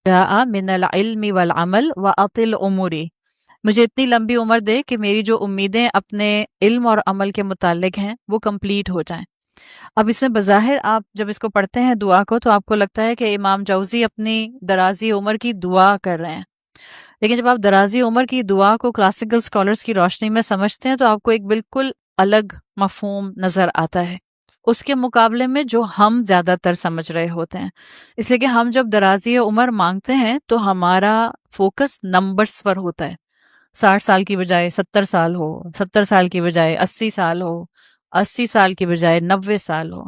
جاء من العلم والعمل وأطل عمری، مجھے اتنی لمبی عمر دے کہ میری جو امیدیں اپنے علم اور عمل کے متعلق ہیں وہ کمپلیٹ ہو جائیں۔ اب اس میں بظاہر آپ جب اس کو پڑھتے ہیں دعا کو تو آپ کو لگتا ہے کہ امام جوزی اپنی درازی عمر کی دعا کر رہے ہیں، لیکن جب آپ درازی عمر کی دعا کو کلاسیکل سکالرز کی روشنی میں سمجھتے ہیں تو آپ کو ایک بالکل الگ مفہوم نظر آتا ہے اس کے مقابلے میں جو ہم زیادہ تر سمجھ رہے ہوتے ہیں۔ اس لیے کہ ہم جب درازی عمر مانگتے ہیں تو ہمارا فوکس نمبرز پر ہوتا ہے، 60 سال کی بجائے 70 سال ہو، 70 سال کی بجائے 80 سال ہو، 80 سال کی بجائے 90 سال ہو۔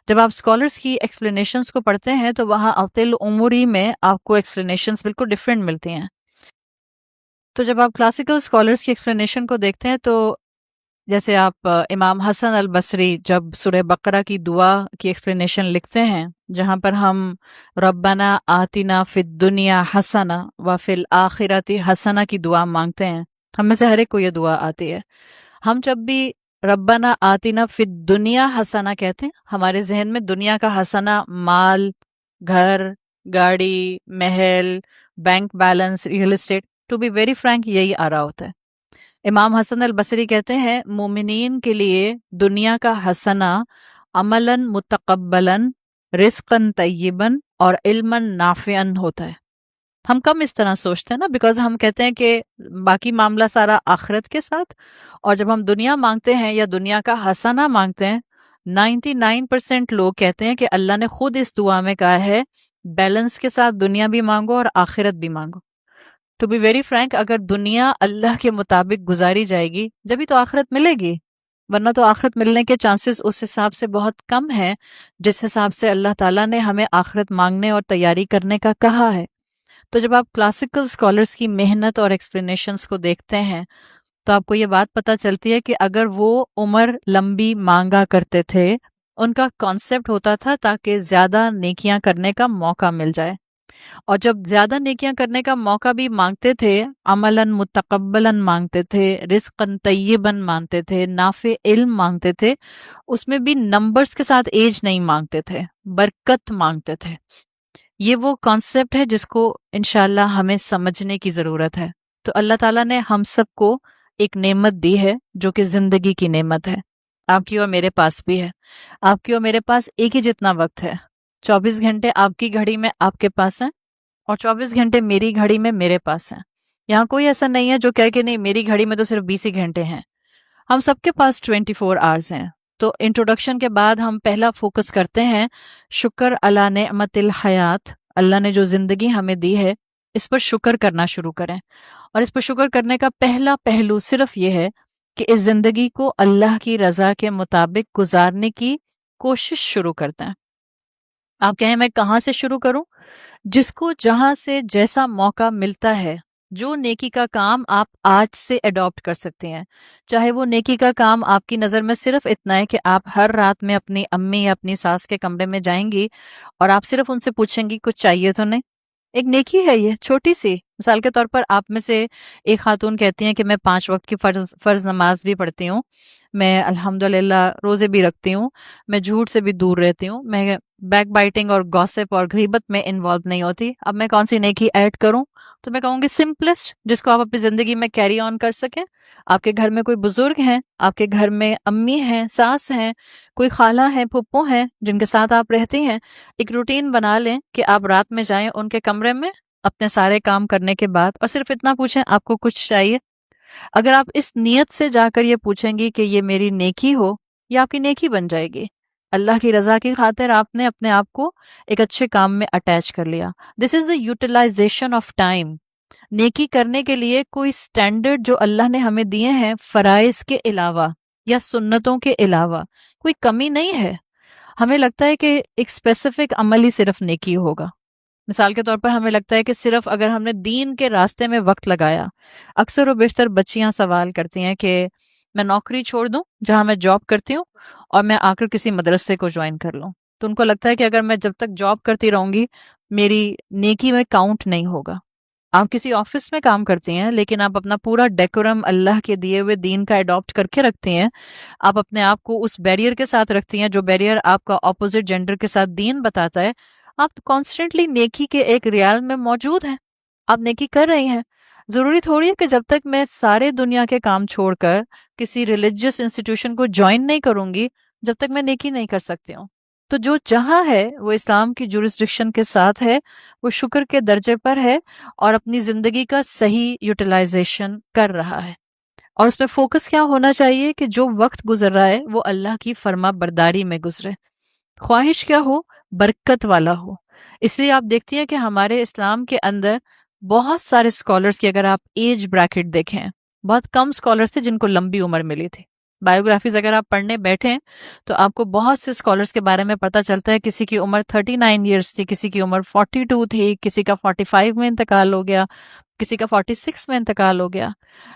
جب آپ اسکالرس کی ایکسپلینیشنس کو پڑھتے ہیں تو وہاں اطل عمری میں آپ کو ایکسپلینیشنس بالکل ڈفرینٹ ملتی ہیں۔ تو جب آپ کلاسیکل اسکالرس کی ایکسپلینیشن کو دیکھتے ہیں تو جیسے آپ امام حسن البصری جب سورہ بقرہ کی دعا کی ایکسپلینیشن لکھتے ہیں جہاں پر ہم ربنا آتنا فی الدنیا حسنہ وفی الآخرۃ حسنہ کی دعا مانگتے ہیں، ہم میں سے ہر ایک کو یہ دعا آتی ہے۔ ہم جب بھی ربنا آتنا فی الدنیا حسنہ کہتے ہیں ہمارے ذہن میں دنیا کا حسنہ مال، گھر، گاڑی، محل، bank balance, real estate, to be very frank یہی آ رہا ہوتا ہے۔ امام حسن البصری کہتے ہیں مومنین کے لیے دنیا کا حسنہ عملاً متقبلاً، رزقاً طیباً اور علماً نافعاً ہوتا ہے۔ ہم کم اس طرح سوچتے ہیں نا، بیکاز ہم کہتے ہیں کہ باقی معاملہ سارا آخرت کے ساتھ، اور جب ہم دنیا مانگتے ہیں یا دنیا کا حسنہ مانگتے ہیں 99% لوگ کہتے ہیں کہ اللہ نے خود اس دعا میں کہا ہے بیلنس کے ساتھ دنیا بھی مانگو اور آخرت بھی مانگو۔ ٹو بی ویری فرینک اگر دنیا اللہ کے مطابق گزاری جائے گی جبھی تو آخرت ملے گی، ورنہ تو آخرت ملنے کے چانسز اس حساب سے بہت کم ہیں جس حساب سے اللہ تعالیٰ نے ہمیں آخرت مانگنے اور تیاری کرنے کا کہا ہے۔ تو جب آپ کلاسیکل اسکالرس کی محنت اور ایکسپلینیشنس کو دیکھتے ہیں تو آپ کو یہ بات پتہ چلتی ہے کہ اگر وہ عمر لمبی مانگا کرتے تھے ان کا کانسیپٹ ہوتا تھا تاکہ زیادہ نیکیاں کرنے کا موقع مل جائے، اور جب زیادہ نیکیاں کرنے کا موقع بھی مانگتے تھے عملاً متقبلاً مانگتے تھے، رزقاً طیباً مانگتے تھے، نافع علم مانگتے تھے، اس میں بھی نمبرز کے ساتھ ایج نہیں مانگتے تھے، برکت مانگتے تھے۔ یہ وہ کانسیپٹ ہے جس کو انشاءاللہ ہمیں سمجھنے کی ضرورت ہے۔ تو اللہ تعالیٰ نے ہم سب کو ایک نعمت دی ہے جو کہ زندگی کی نعمت ہے، آپ کی اور میرے پاس بھی ہے۔ آپ کی اور میرے پاس ایک ہی جتنا وقت ہے، 24 گھنٹے آپ کی گھڑی میں آپ کے پاس ہیں اور 24 گھنٹے میری گھڑی میں میرے پاس ہیں۔ یہاں کوئی ایسا نہیں ہے جو کہے کہ نہیں میری گھڑی میں تو صرف 20 ہی گھنٹے ہیں، ہم سب کے پاس 24 آورز ہیں۔ تو انٹروڈکشن کے بعد ہم پہلا فوکس کرتے ہیں شکر علی نعمت الحیات، اللہ نے جو زندگی ہمیں دی ہے اس پر شکر کرنا شروع کریں، اور اس پر شکر کرنے کا پہلا پہلو صرف یہ ہے کہ اس زندگی کو اللہ کی رضا کے مطابق گزارنے کی کوشش شروع کرتے ہیں۔ آپ کہیں میں کہاں سے شروع کروں؟ جس کو جہاں سے جیسا موقع ملتا ہے، جو نیکی کا کام آپ آج سے اڈاپٹ کر سکتے ہیں، چاہے وہ نیکی کا کام آپ کی نظر میں صرف اتنا ہے کہ آپ ہر رات میں اپنی امی یا اپنی ساس کے کمرے میں جائیں گی اور آپ صرف ان سے پوچھیں گی کچھ چاہیے تو نہیں، ایک نیکی ہے یہ چھوٹی سی۔ مثال کے طور پر آپ میں سے ایک خاتون کہتی ہیں کہ میں 5 وقت کی فرض نماز بھی پڑھتی ہوں، میں الحمدللہ روزے بھی رکھتی ہوں، میں جھوٹ سے بھی دور رہتی ہوں، میں بیک بائٹنگ اور گوسپ اور غیبت میں انوالو نہیں ہوتی، اب میں کون سی نیکی ایڈ کروں؟ تو میں کہوں گی سمپلسٹ جس کو آپ اپنی زندگی میں کیری آن کر سکیں۔ آپ کے گھر میں کوئی بزرگ ہیں، آپ کے گھر میں امی ہیں، ساس ہیں، کوئی خالہ ہیں، پھپھو ہیں جن کے ساتھ آپ رہتی ہیں، ایک روٹین بنا لیں کہ آپ رات میں جائیں ان کے کمرے میں اپنے سارے کام کرنے کے بعد اور صرف اتنا پوچھیں آپ کو کچھ چاہیے۔ اگر آپ اس نیت سے جا کر یہ پوچھیں گی کہ یہ میری نیکی ہو، یہ آپ کی نیکی بن جائے گی۔ اللہ کی رضا کی خاطر آپ نے اپنے آپ کو ایک اچھے کام میں اٹیچ کر لیا۔ دس از دا یوٹیلائزیشن آف ٹائم۔ نیکی کرنے کے لیے کوئی سٹینڈرڈ جو اللہ نے ہمیں دیے ہیں فرائض کے علاوہ یا سنتوں کے علاوہ کوئی کمی نہیں ہے۔ ہمیں لگتا ہے کہ ایک اسپیسیفک عمل ہی صرف نیکی ہوگا۔ مثال کے طور پر ہمیں لگتا ہے کہ صرف اگر ہم نے دین کے راستے میں وقت لگایا، اکثر و بیشتر بچیاں سوال کرتی ہیں کہ میں نوکری چھوڑ دوں جہاں میں جاب کرتی ہوں اور میں آ کر کسی مدرسے کو جوائن کر لوں، تو ان کو لگتا ہے کہ اگر میں جب تک جاب کرتی رہوں گی میری نیکی میں کاؤنٹ نہیں ہوگا۔ آپ کسی آفس میں کام کرتی ہیں لیکن آپ اپنا پورا ڈیکورم اللہ کے دیے ہوئے دین کا اڈاپٹ کر کے رکھتی ہیں، آپ اپنے آپ کو اس بیریئر کے ساتھ رکھتی ہیں جو بیریئر آپ کا اپوزٹ جینڈر کے ساتھ دین بتاتا ہے، آپ کانسٹنٹلی نیکی کے ایک ریال میں موجود ہیں، آپ نیکی کر رہی ہیں. ضروری تھوڑی ہے کہ جب تک میں سارے دنیا کے کام چھوڑ کر کسی ریلیجیس انسٹیٹیوشن کو جوائن نہیں کروں گی جب تک میں نیکی نہیں کر سکتی ہوں. تو جو جہاں ہے وہ اسلام کی جورسڈکشن کے ساتھ ہے، وہ شکر کے درجے پر ہے اور اپنی زندگی کا صحیح یوٹیلائزیشن کر رہا ہے. اور اس میں فوکس کیا ہونا چاہیے کہ جو وقت گزر رہا ہے وہ اللہ کی فرما برداری میں گزرے. خواہش کیا ہو؟ برکت والا ہو. اس لیے آپ دیکھتی ہیں کہ ہمارے اسلام کے اندر بہت سارے اسکالرس کی اگر آپ ایج بریکٹ دیکھیں، بہت کم اسکالرس تھے جن کو لمبی عمر ملی تھی. بایوگرافیز اگر آپ پڑھنے بیٹھیں تو آپ کو بہت سے اسکالرس کے بارے میں پتہ چلتا ہے. کسی کی عمر 39 ایئرس تھی، کسی کی عمر 42 تھی، کسی کا 45 میں انتقال ہو گیا، کسی کا 46 میں انتقال ہو گیا.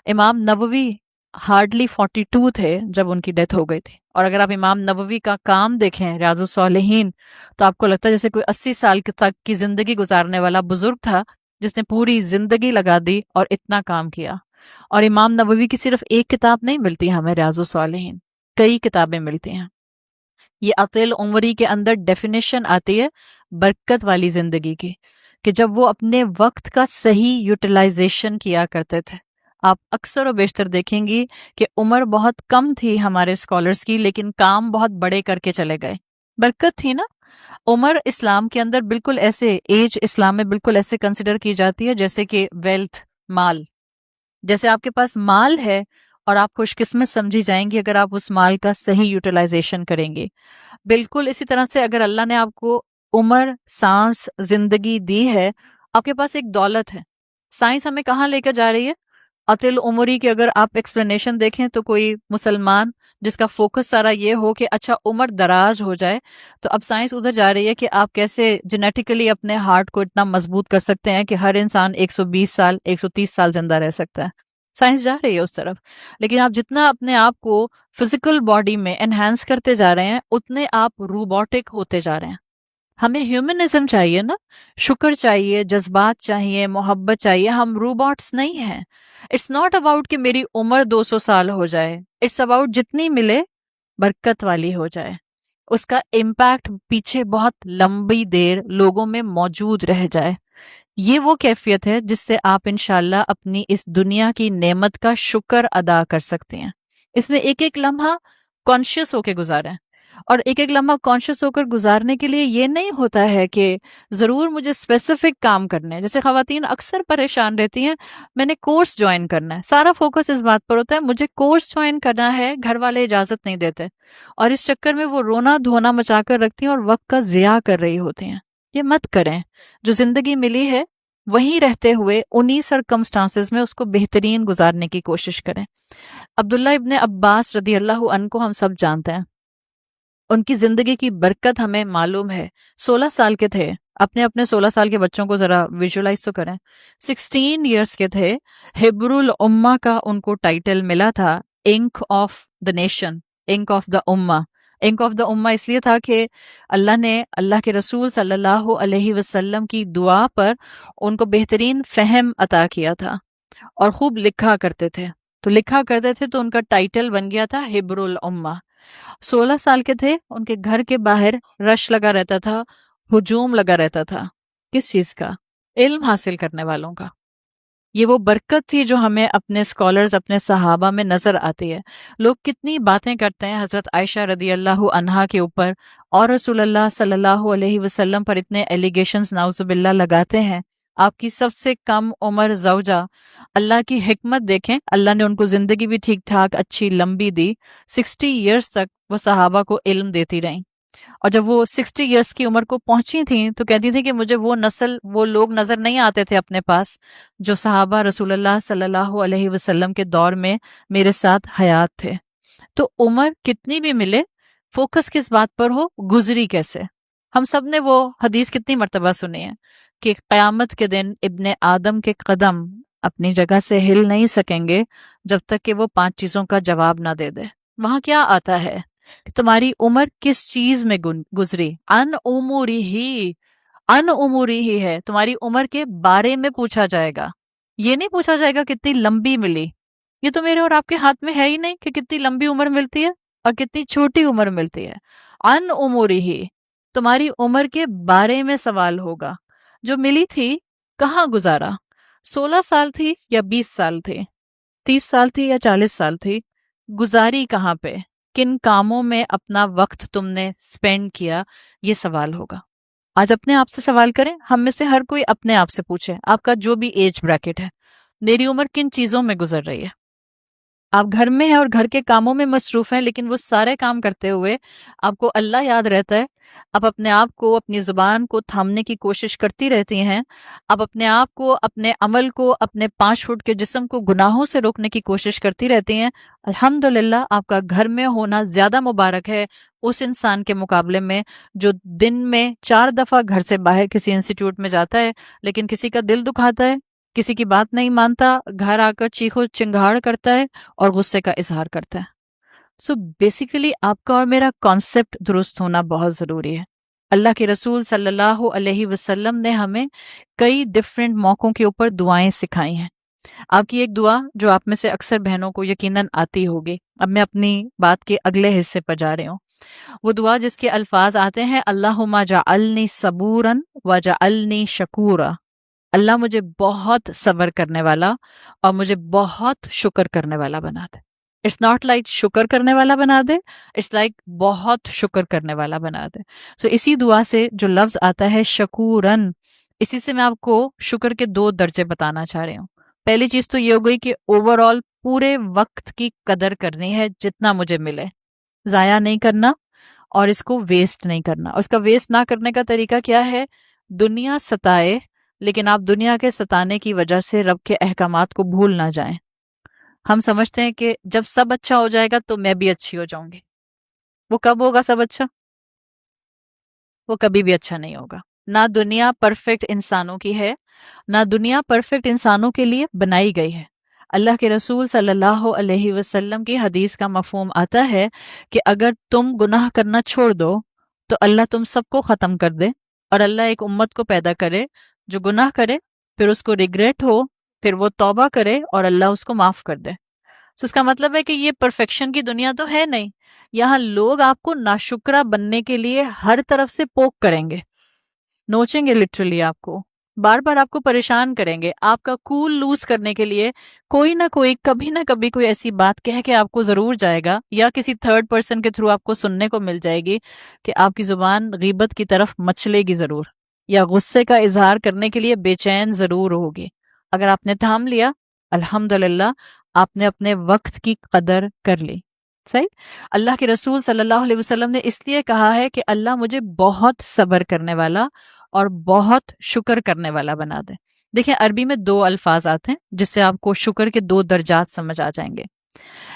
امام نووی ہارڈلی 42 تھے جب ان کی ڈیتھ ہو گئی تھی. اور اگر آپ امام نووی کا کام دیکھیں ریاض الصالحین تو آپ کو لگتا ہے جیسے کوئی 80 سال تک کی زندگی گزارنے والا بزرگ تھا جس نے پوری زندگی لگا دی اور اتنا کام کیا. اور امام نووی کی صرف ایک کتاب نہیں ملتی ہمیں ریاض الصالحین، کئی کتابیں ملتی ہیں. یہ عقل عمری کے اندر ڈیفینیشن آتی ہے برکت والی زندگی کی، کہ جب وہ اپنے وقت کا صحیح یوٹیلائزیشن کیا کرتے تھے. آپ اکثر و بیشتر دیکھیں گی کہ عمر بہت کم تھی ہمارے اسکالرس کی لیکن کام بہت بڑے کر کے چلے گئے. برکت تھی نا. عمر اسلام کے اندر بالکل ایسے، ایج اسلام میں بالکل ایسے کنسیڈر کی جاتی ہے جیسے کہ ویلتھ، مال. جیسے آپ کے پاس مال ہے اور آپ خوش قسمت سمجھی جائیں گی اگر آپ اس مال کا صحیح یوٹیلائزیشن کریں گے. بالکل اسی طرح سے اگر اللہ نے آپ کو عمر، سانس، زندگی دی ہے، آپ کے پاس ایک دولت ہے. سائنس ہمیں کہاں لے کر جا رہی ہے؟ عطل عمری کی اگر آپ ایکسپلینیشن دیکھیں تو کوئی مسلمان جس کا فوکس سارا یہ ہو کہ اچھا عمر دراز ہو جائے، تو اب سائنس ادھر جا رہی ہے کہ آپ کیسے جینیٹیکلی اپنے ہارٹ کو اتنا مضبوط کر سکتے ہیں کہ ہر انسان 120 سال 130 سال زندہ رہ سکتا ہے. سائنس جا رہی ہے اس طرف. لیکن آپ جتنا اپنے آپ کو فزیکل باڈی میں انہینس کرتے جا رہے ہیں اتنے آپ روبوٹک ہوتے جا رہے ہیں. ہمیں ہیومنزم چاہیے نا، شکر چاہیے، جذبات چاہیے، محبت چاہیے. ہم روبوٹس نہیں ہیں. اٹس ناٹ اباؤٹ کہ میری عمر 200 سال ہو جائے، اٹس اباؤٹ جتنی ملے برکت والی ہو جائے، اس کا امپیکٹ پیچھے بہت لمبی دیر لوگوں میں موجود رہ جائے. یہ وہ کیفیت ہے جس سے آپ انشاءاللہ اپنی اس دنیا کی نعمت کا شکر ادا کر سکتے ہیں. اس میں ایک ایک لمحہ کانشیس ہو کے گزاریں. اور ایک ایک لمحہ کانشیس ہو کر گزارنے کے لیے یہ نہیں ہوتا ہے کہ ضرور مجھے اسپیسیفک کام کرنے ہیں. جیسے خواتین اکثر پریشان رہتی ہیں، میں نے کورس جوائن کرنا ہے، سارا فوکس اس بات پر ہوتا ہے مجھے کورس جوائن کرنا ہے، گھر والے اجازت نہیں دیتے، اور اس چکر میں وہ رونا دھونا مچا کر رکھتی ہیں اور وقت کا ضیاع کر رہی ہوتی ہیں. یہ مت کریں. جو زندگی ملی ہے وہیں رہتے ہوئے انہی سرکمسٹانسز میں اس کو بہترین گزارنے کی کوشش کریں. عبداللہ ابن عباس رضی اللہ عنہ کو ہم سب جانتے ہیں. ان کی زندگی کی برکت ہمیں معلوم ہے. 16 سال کے تھے. اپنے 16 سال کے بچوں کو ذرا ویژولائز تو کریں. 16 ایئرس کے تھے. ہبر الامہ کا ان کو ٹائٹل ملا تھا، ink of the nation, ink of the امہ. انک آف دا امہ اس لیے تھا کہ اللہ نے اللہ کے رسول صلی اللہ علیہ وسلم کی دعا پر ان کو بہترین فہم عطا کیا تھا اور خوب لکھا کرتے تھے. تو لکھا کرتے تھے تو ان کا ٹائٹل بن گیا تھا ہبر الامہ. 16 سال کے تھے. ان کے گھر کے باہر رش لگا رہتا تھا، ہجوم لگا رہتا تھا. کس چیز کا؟ علم حاصل کرنے والوں کا. یہ وہ برکت تھی جو ہمیں اپنے اسکالرز، اپنے صحابہ میں نظر آتی ہے. لوگ کتنی باتیں کرتے ہیں حضرت عائشہ رضی اللہ عنہا کے اوپر اور رسول اللہ صلی اللہ علیہ وسلم پر اتنے ایلیگیشنز نعوذ باللہ لگاتے ہیں. آپ کی سب سے کم عمر زوجہ، اللہ کی حکمت دیکھیں، اللہ نے ان کو زندگی بھی ٹھیک ٹھاک اچھی لمبی دی. 60 ایئرس تک وہ صحابہ کو علم دیتی رہیں. اور جب وہ 60 ایئرس کی عمر کو پہنچی تھیں تو کہتی تھیں کہ مجھے وہ نسل، وہ لوگ نظر نہیں آتے تھے اپنے پاس جو صحابہ رسول اللہ صلی اللہ علیہ وسلم کے دور میں میرے ساتھ حیات تھے. تو عمر کتنی بھی ملے، فوکس کس بات پر ہو، گزری کیسے. ہم سب نے وہ حدیث کتنی مرتبہ سنی ہے کہ قیامت کے دن ابن آدم کے قدم اپنی جگہ سے ہل نہیں سکیں گے جب تک کہ وہ 5 چیزوں کا جواب نہ دے دے. وہاں کیا آتا ہے کہ تمہاری عمر کس چیز میں گزری. ان عمری ہی ہے. تمہاری عمر کے بارے میں پوچھا جائے گا. یہ نہیں پوچھا جائے گا کتنی لمبی ملی. یہ تو میرے اور آپ کے ہاتھ میں ہے ہی نہیں کہ کتنی لمبی عمر ملتی ہے اور کتنی چھوٹی عمر ملتی ہے. ان عمری ہی. تمہاری عمر کے بارے میں سوال ہوگا. جو ملی تھی کہاں گزارا؟ 16 سال تھی یا 20 سال تھے؟ 30 سال تھی یا 40 سال تھی؟ گزاری کہاں پہ؟ کن کاموں میں اپنا وقت تم نے سپینڈ کیا؟ یہ سوال ہوگا. آج اپنے آپ سے سوال کریں. ہم میں سے ہر کوئی اپنے آپ سے پوچھے آپ کا جو بھی ایج بریکٹ ہے، میری عمر کن چیزوں میں گزر رہی ہے؟ آپ گھر میں ہیں اور گھر کے کاموں میں مصروف ہیں، لیکن وہ سارے کام کرتے ہوئے آپ کو اللہ یاد رہتا ہے. آپ اپنے آپ کو، اپنی زبان کو تھامنے کی کوشش کرتی رہتی ہیں. آپ اپنے آپ کو، اپنے عمل کو، اپنے 5 فٹ کے جسم کو گناہوں سے روکنے کی کوشش کرتی رہتی ہیں. الحمدللہ آپ کا گھر میں ہونا زیادہ مبارک ہے اس انسان کے مقابلے میں جو دن میں 4 دفعہ گھر سے باہر کسی انسٹیٹیوٹ میں جاتا ہے، لیکن کسی کا دل دکھاتا ہے، کسی کی بات نہیں مانتا، گھر آ کر چیخو چنگھاڑ کرتا ہے اور غصے کا اظہار کرتا ہے. سو بیسیکلی آپ کا اور میرا کانسیپٹ درست ہونا بہت ضروری ہے. اللہ کے رسول صلی اللہ علیہ وسلم نے ہمیں کئی ڈفرینٹ موقعوں کے اوپر دعائیں سکھائی ہیں. آپ کی ایک دعا جو آپ میں سے اکثر بہنوں کو یقیناً آتی ہوگی. اب میں اپنی بات کے اگلے حصے پر جا رہی ہوں. وہ دعا جس کے الفاظ آتے ہیں اللہم جعلنی صبورا وجعلنی شکورا. اللہ مجھے بہت صبر کرنے والا اور مجھے بہت شکر کرنے والا بنا دے. اٹس ناٹ لائک شکر کرنے والا بنا دے، اٹس لائک بہت شکر کرنے والا بنا دے. سو اسی دعا سے جو لفظ آتا ہے شکورن، اسی سے میں آپ کو شکر کے 2 درجے بتانا چاہ رہی ہوں. پہلی چیز تو یہ ہو گئی کہ اوور آل پورے وقت کی قدر کرنی ہے جتنا مجھے ملے، ضائع نہیں کرنا اور اس کو ویسٹ نہیں کرنا. اس کا ویسٹ نہ کرنے کا طریقہ کیا ہے؟ دنیا ستائے لیکن آپ دنیا کے ستانے کی وجہ سے رب کے احکامات کو بھول نہ جائیں. ہم سمجھتے ہیں کہ جب سب اچھا ہو جائے گا تو میں بھی اچھی ہو جاؤں گی. وہ کب ہوگا سب اچھا؟ وہ کبھی بھی اچھا نہیں ہوگا. نہ دنیا پرفیکٹ انسانوں کی ہے، نہ دنیا پرفیکٹ انسانوں کے لیے بنائی گئی ہے. اللہ کے رسول صلی اللہ علیہ وسلم کی حدیث کا مفہوم آتا ہے کہ اگر تم گناہ کرنا چھوڑ دو تو اللہ تم سب کو ختم کر دے اور اللہ ایک امت کو پیدا کرے جو گناہ کرے، پھر اس کو ریگریٹ ہو، پھر وہ توبہ کرے اور اللہ اس کو معاف کر دے. تو اس کا مطلب ہے کہ یہ پرفیکشن کی دنیا تو ہے نہیں. یہاں لوگ آپ کو ناشکرا بننے کے لیے ہر طرف سے پوک کریں گے، نوچیں گے لٹرلی آپ کو، بار بار آپ کو پریشان کریں گے. آپ کا کول لوز کرنے کے لیے کوئی نہ کوئی کبھی نہ کبھی کوئی ایسی بات کہہ کے آپ کو ضرور جائے گا، یا کسی تھرڈ پرسن کے تھرو آپ کو سننے کو مل جائے گی کہ آپ کی زبان غیبت کی طرف مچلے گی ضرور، یا غصے کا اظہار کرنے کے لیے بے چین ضرور ہوگی. اگر آپ نے تھام لیا، الحمدللہ آپ نے اپنے وقت کی قدر کر لی. صحیح. اللہ کے رسول صلی اللہ علیہ وسلم نے اس لیے کہا ہے کہ اللہ مجھے بہت صبر کرنے والا اور بہت شکر کرنے والا بنا دے. دیکھیں عربی میں 2 الفاظ آتے ہیں جس سے آپ کو شکر کے 2 درجات سمجھ آ جائیں گے.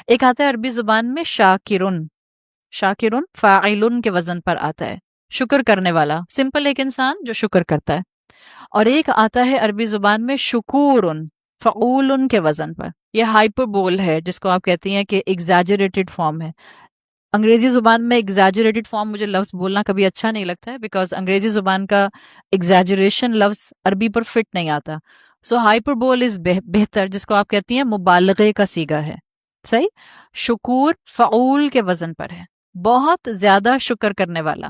ایک آتا ہے عربی زبان میں شاکرن، شاکرن فاعلن کے وزن پر آتا ہے، شکر کرنے والا، سمپل ایک انسان جو شکر کرتا ہے. اور ایک آتا ہے عربی زبان میں شکورن، فعولن کے وزن پر. یہ ہائپر بول ہے جس کو آپ کہتی ہیں کہ ایگزیجریٹڈ فارم ہے. انگریزی زبان میں ایگزیجریٹڈ فارم مجھے لفظ بولنا کبھی اچھا نہیں لگتا ہے، بیکاز انگریزی زبان کا ایگزیجریشن لفظ عربی پر فٹ نہیں آتا. سو ہائپر بول از بہتر، جس کو آپ کہتی ہیں مبالغے کا صیغہ ہے. صحیح. شکور فعول کے وزن پر ہے، بہت زیادہ شکر کرنے والا.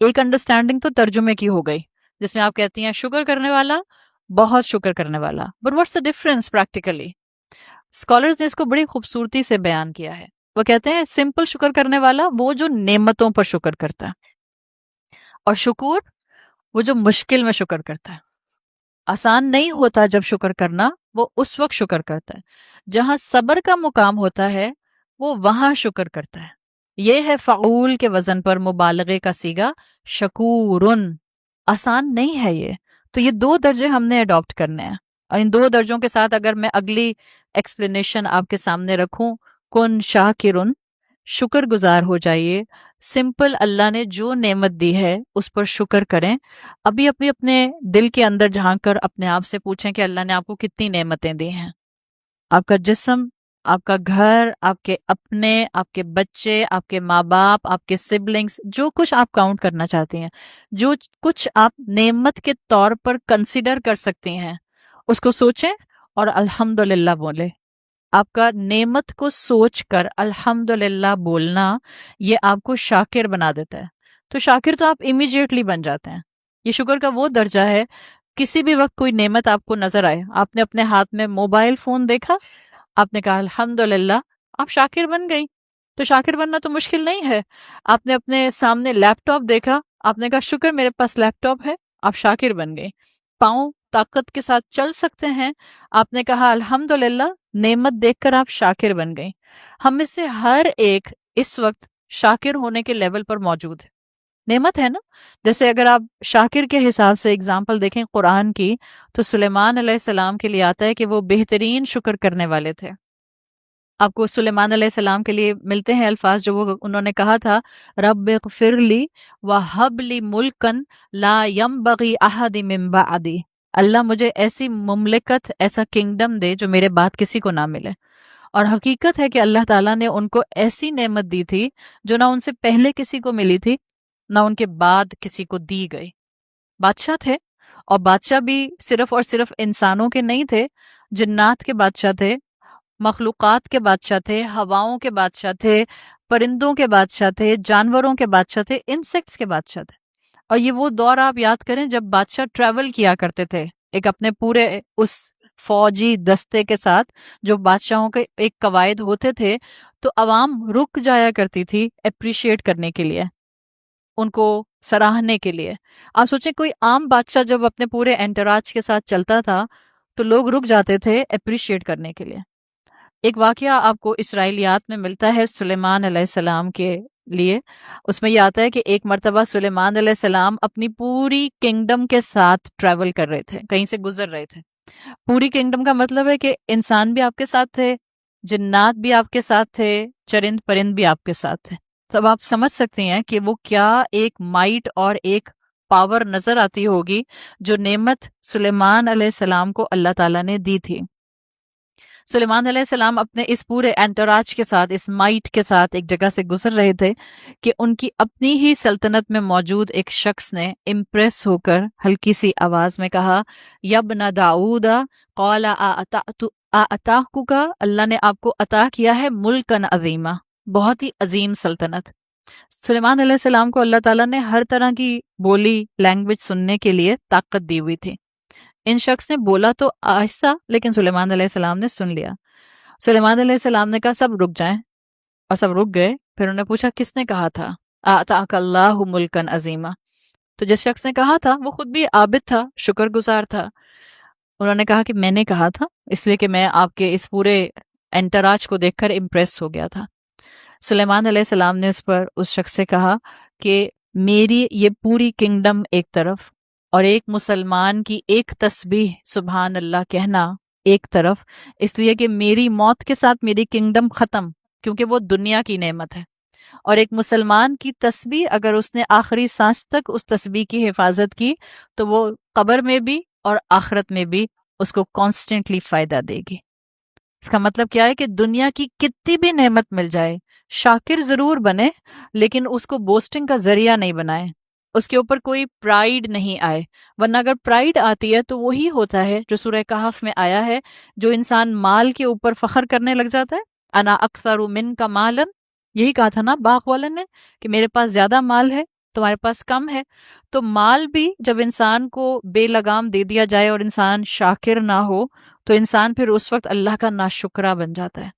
ایک انڈرسٹینڈنگ تو ترجمے کی ہو گئی جس میں آپ کہتی ہیں شکر کرنے والا، بہت شکر کرنے والا. But what's the difference practically? Scholars نے اس کو بڑی خوبصورتی سے بیان کیا ہے. وہ کہتے ہیں سمپل شکر کرنے والا وہ جو نعمتوں پر شکر کرتا ہے، اور شکور وہ جو مشکل میں شکر کرتا ہے. آسان نہیں ہوتا جب شکر کرنا، وہ اس وقت شکر کرتا ہے جہاں صبر کا مقام ہوتا ہے، وہ وہاں شکر کرتا ہے. یہ ہے فعول کے وزن پر مبالغے کا صیغہ شکورن. آسان نہیں ہے یہ. تو یہ 2 درجے ہم نے اڈاپٹ کرنے ہیں، اور ان 2 درجوں کے ساتھ اگر میں اگلی ایکسپلینیشن آپ کے سامنے رکھوں، کن شاکرن، شکر گزار ہو جائیے. سمپل اللہ نے جو نعمت دی ہے اس پر شکر کریں. ابھی اپنے دل کے اندر جھانک کر اپنے آپ سے پوچھیں کہ اللہ نے آپ کو کتنی نعمتیں دی ہیں. آپ کا جسم، آپ کا گھر، آپ کے اپنے، آپ کے بچے، آپ کے ماں باپ، آپ کے سبلنگز، جو کچھ آپ کاؤنٹ کرنا چاہتے ہیں، جو کچھ آپ نعمت کے طور پر کنسیڈر کر سکتے ہیں، اس کو سوچیں اور الحمدللہ بولیں. آپ کا نعمت کو سوچ کر الحمدللہ بولنا یہ آپ کو شاکر بنا دیتا ہے. تو شاکر تو آپ امیجیٹلی بن جاتے ہیں۔ یہ شکر کا وہ درجہ ہے، کسی بھی وقت کوئی نعمت آپ کو نظر آئے، آپ نے اپنے ہاتھ میں موبائل فون دیکھا، آپ نے کہا الحمدللہ، آپ شاکر بن گئی۔ تو شاکر بننا تو مشکل نہیں ہے۔ آپ نے اپنے سامنے لیپ ٹاپ دیکھا، آپ نے کہا شکر میرے پاس لیپ ٹاپ ہے، آپ شاکر بن گئی۔ پاؤں طاقت کے ساتھ چل سکتے ہیں، آپ نے کہا الحمدللہ، نعمت دیکھ کر آپ شاکر بن گئی۔ ہم میں سے ہر ایک اس وقت شاکر ہونے کے لیول پر موجود ہے، نعمت ہے نا۔ جیسے اگر آپ شاکر کے حساب سے اگزامپل دیکھیں قرآن کی، تو سلیمان علیہ السلام کے لیے آتا ہے کہ وہ بہترین شکر کرنے والے تھے۔ آپ کو سلیمان علیہ السلام کے لیے ملتے ہیں الفاظ جو انہوں نے کہا تھا، رب اغفر لی وہب لی ملکن لا ینبغی احد من بعدی، اللہ مجھے ایسی مملکت، ایسا کنگڈم دے جو میرے بعد کسی کو نہ ملے۔ اور حقیقت ہے کہ اللہ تعالیٰ نے ان کو ایسی نعمت دی تھی جو نہ ان سے پہلے کسی کو ملی تھی، نہ ان کے بعد کسی کو دی گئی۔ بادشاہ تھے، اور بادشاہ بھی صرف اور صرف انسانوں کے نہیں تھے، جنات کے بادشاہ تھے، مخلوقات کے بادشاہ تھے، ہواؤں کے بادشاہ تھے، پرندوں کے بادشاہ تھے، جانوروں کے بادشاہ تھے، انسیکٹس کے بادشاہ تھے۔ اور یہ وہ دور آپ یاد کریں جب بادشاہ ٹریول کیا کرتے تھے ایک اپنے پورے اس فوجی دستے کے ساتھ، جو بادشاہوں کے ایک قواعد ہوتے تھے، تو عوام رک جایا کرتی تھی اپریشیٹ کرنے کے لیے، ان کو سراہنے کے لیے۔ آپ سوچیں کوئی عام بادشاہ جب اپنے پورے انٹراج کے ساتھ چلتا تھا تو لوگ رک جاتے تھے اپریشیٹ کرنے کے لیے۔ ایک واقعہ آپ کو اسرائیلیات میں ملتا ہے سلیمان علیہ السلام کے لیے، اس میں یہ آتا ہے کہ ایک مرتبہ سلیمان علیہ السلام اپنی پوری کنگڈم کے ساتھ ٹریول کر رہے تھے، کہیں سے گزر رہے تھے۔ پوری کنگڈم کا مطلب ہے کہ انسان بھی آپ کے ساتھ تھے، جنات بھی آپ کے ساتھ تھے، چرند پرند بھی آپ کے ساتھ تھے۔ تو اب آپ سمجھ سکتے ہیں کہ وہ کیا ایک مائٹ اور ایک پاور نظر آتی ہوگی جو نعمت سلیمان علیہ السلام کو اللہ تعالیٰ نے دی تھی۔ سلیمان علیہ السلام اپنے اس پورے انٹراج کے ساتھ، اس مائٹ کے ساتھ ایک جگہ سے گزر رہے تھے کہ ان کی اپنی ہی سلطنت میں موجود ایک شخص نے امپریس ہو کر ہلکی سی آواز میں کہا، یبن داؤد قال اعطاک، اللہ نے آپ کو عطا کیا ہے ملکن عظیمہ، بہت ہی عظیم سلطنت۔ سلیمان علیہ السلام کو اللہ تعالیٰ نے ہر طرح کی بولی لینگویج سننے کے لیے طاقت دی ہوئی تھی۔ ان شخص نے بولا تو آہستہ، لیکن سلیمان علیہ السلام نے سن لیا۔ سلیمان علیہ السلام نے کہا سب رک جائیں، اور سب رک گئے۔ پھر انہوں نے پوچھا کس نے کہا تھا، آتاک اللہ ملکن عظیمہ؟ تو جس شخص نے کہا تھا وہ خود بھی عابد تھا، شکر گزار تھا۔ انہوں نے کہا کہ میں نے کہا تھا، اس لیے کہ میں آپ کے اس پورے انٹراج کو دیکھ کر امپریس ہو گیا تھا۔ سلیمان علیہ السلام نے اس پر اس شخص سے کہا کہ میری یہ پوری کنگڈم ایک طرف، اور ایک مسلمان کی ایک تسبیح سبحان اللہ کہنا ایک طرف، اس لیے کہ میری موت کے ساتھ میری کنگڈم ختم، کیونکہ وہ دنیا کی نعمت ہے۔ اور ایک مسلمان کی تسبیح اگر اس نے آخری سانس تک اس تسبیح کی حفاظت کی تو وہ قبر میں بھی اور آخرت میں بھی اس کو کانسٹنٹلی فائدہ دے گی۔ اس کا مطلب کیا ہے کہ دنیا کی کتنی بھی نعمت مل جائے، شاکر ضرور بنے، لیکن اس کو بوسٹنگ کا ذریعہ نہیں بنائے، اس کے اوپر کوئی پرائیڈ نہیں آئے، ورنہ اگر پرائیڈ آتی ہے تو وہی ہوتا ہے جو سورہ کہف میں آیا ہے، جو انسان مال کے اوپر فخر کرنے لگ جاتا ہے، انا اکثر من کا مالن، یہی کہا تھا نا باغ والن نے کہ میرے پاس زیادہ مال ہے تمہارے پاس کم ہے۔ تو مال بھی جب انسان کو بے لگام دے دیا جائے اور انسان شاکر نہ ہو تو انسان پھر اس وقت اللہ کا ناشکرا بن جاتا ہے۔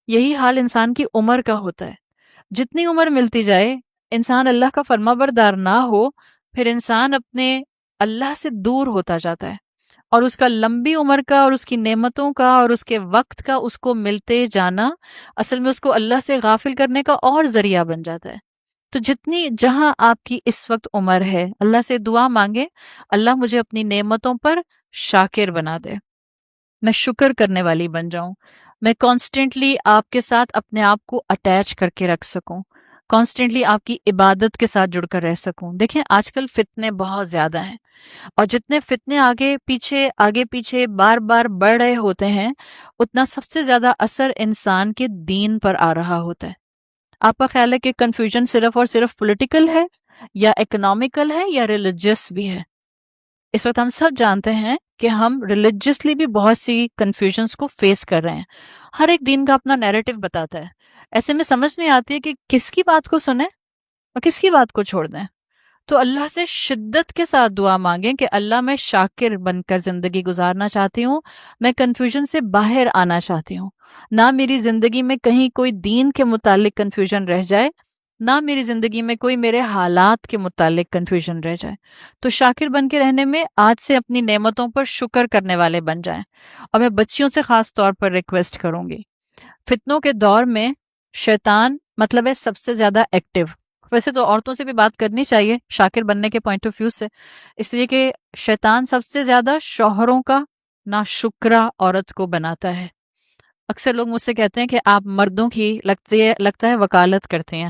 یہی حال انسان کی عمر کا ہوتا ہے، جتنی عمر ملتی جائے انسان اللہ کا فرما بردار نہ ہو، پھر انسان اپنے اللہ سے دور ہوتا جاتا ہے، اور اس کا لمبی عمر کا اور اس کی نعمتوں کا اور اس کے وقت کا اس کو ملتے جانا اصل میں اس کو اللہ سے غافل کرنے کا اور ذریعہ بن جاتا ہے۔ تو جتنی جہاں آپ کی اس وقت عمر ہے، اللہ سے دعا مانگے، اللہ مجھے اپنی نعمتوں پر شاکر بنا دے، میں شکر کرنے والی بن جاؤں، میں کانسٹنٹلی آپ کے ساتھ اپنے آپ کو اٹیچ کر کے رکھ سکوں، کانسٹنٹلی آپ کی عبادت کے ساتھ جڑ کر رہ سکوں۔ دیکھیں آج کل فتنے بہت زیادہ ہیں، اور جتنے فتنے آگے پیچھے بار بار بڑھ رہے ہوتے ہیں، اتنا سب سے زیادہ اثر انسان کے دین پر آ رہا ہوتا ہے۔ آپ کا خیال ہے کہ کنفیوژن صرف اور صرف پولیٹیکل ہے یا اکنامیکل ہے یا ریلیجس بھی ہے؟ اس وقت ہم سب جانتے ہیں کہ ہم ریلیجسلی بھی بہت سی کنفیوژنس کو فیس کر رہے ہیں۔ ہر ایک دین کا اپنا نیریٹو بتاتا ہے، ایسے میں سمجھ نہیں آتی ہے کہ کس کی بات کو سنیں اور کس کی بات کو چھوڑ دیں۔ تو اللہ سے شدت کے ساتھ دعا مانگیں کہ اللہ میں شاکر بن کر زندگی گزارنا چاہتی ہوں، میں کنفیوژن سے باہر آنا چاہتی ہوں، نہ میری زندگی میں کہیں کوئی دین کے متعلق کنفیوژن رہ جائے، نہ میری زندگی میں کوئی میرے حالات کے متعلق کنفیوژن رہ جائے۔ تو شاکر بن کے رہنے میں آج سے اپنی نعمتوں پر شکر کرنے والے بن جائیں۔ اور میں بچیوں سے خاص طور پر ریکویسٹ کروں گی، فتنوں کے دور میں شیطان مطلب ہے سب سے زیادہ ایکٹیو۔ ویسے تو عورتوں سے بھی بات کرنی چاہیے شاکر بننے کے پوائنٹ آف ویو سے، اس لیے کہ شیطان سب سے زیادہ شوہروں کا ناشکرا عورت کو بناتا ہے۔ اکثر لوگ مجھ سے کہتے ہیں کہ آپ مردوں کی لگتا ہے وکالت کرتے ہیں۔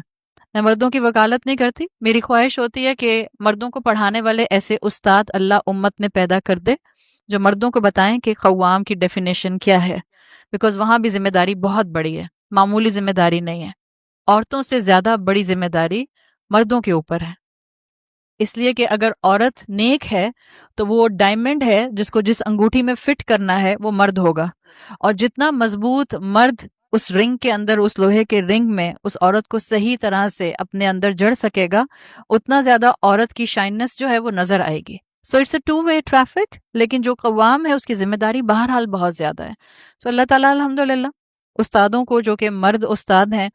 میں مردوں کی وکالت نہیں کرتی، میری خواہش ہوتی ہے کہ مردوں کو پڑھانے والے ایسے استاد اللہ امت میں پیدا کر دے جو مردوں کو بتائیں کہ قوام کی ڈیفینیشن کیا ہے، بیکاز وہاں بھی ذمہ داری بہت بڑی ہے، معمولی ذمہ داری نہیں ہے۔ عورتوں سے زیادہ بڑی ذمہ داری مردوں کے اوپر ہے، اس لیے کہ اگر عورت نیک ہے تو وہ ڈائمنڈ ہے جس کو جس انگوٹھی میں فٹ کرنا ہے وہ مرد ہوگا، اور جتنا مضبوط مرد اس رنگ کے اندر، اس لوہے کے رنگ میں اس عورت کو صحیح طرح سے اپنے اندر جڑ سکے گا، اتنا زیادہ عورت کی شائننس جو ہے وہ نظر آئے گی۔ So it's a two way traffic, لیکن جو قوام ہے اس کی ذمہ داری بہرحال بہت زیادہ ہے۔ سو اللہ تعالیٰ الحمدللہ استادوں کو جو کہ مرد استاد ہیں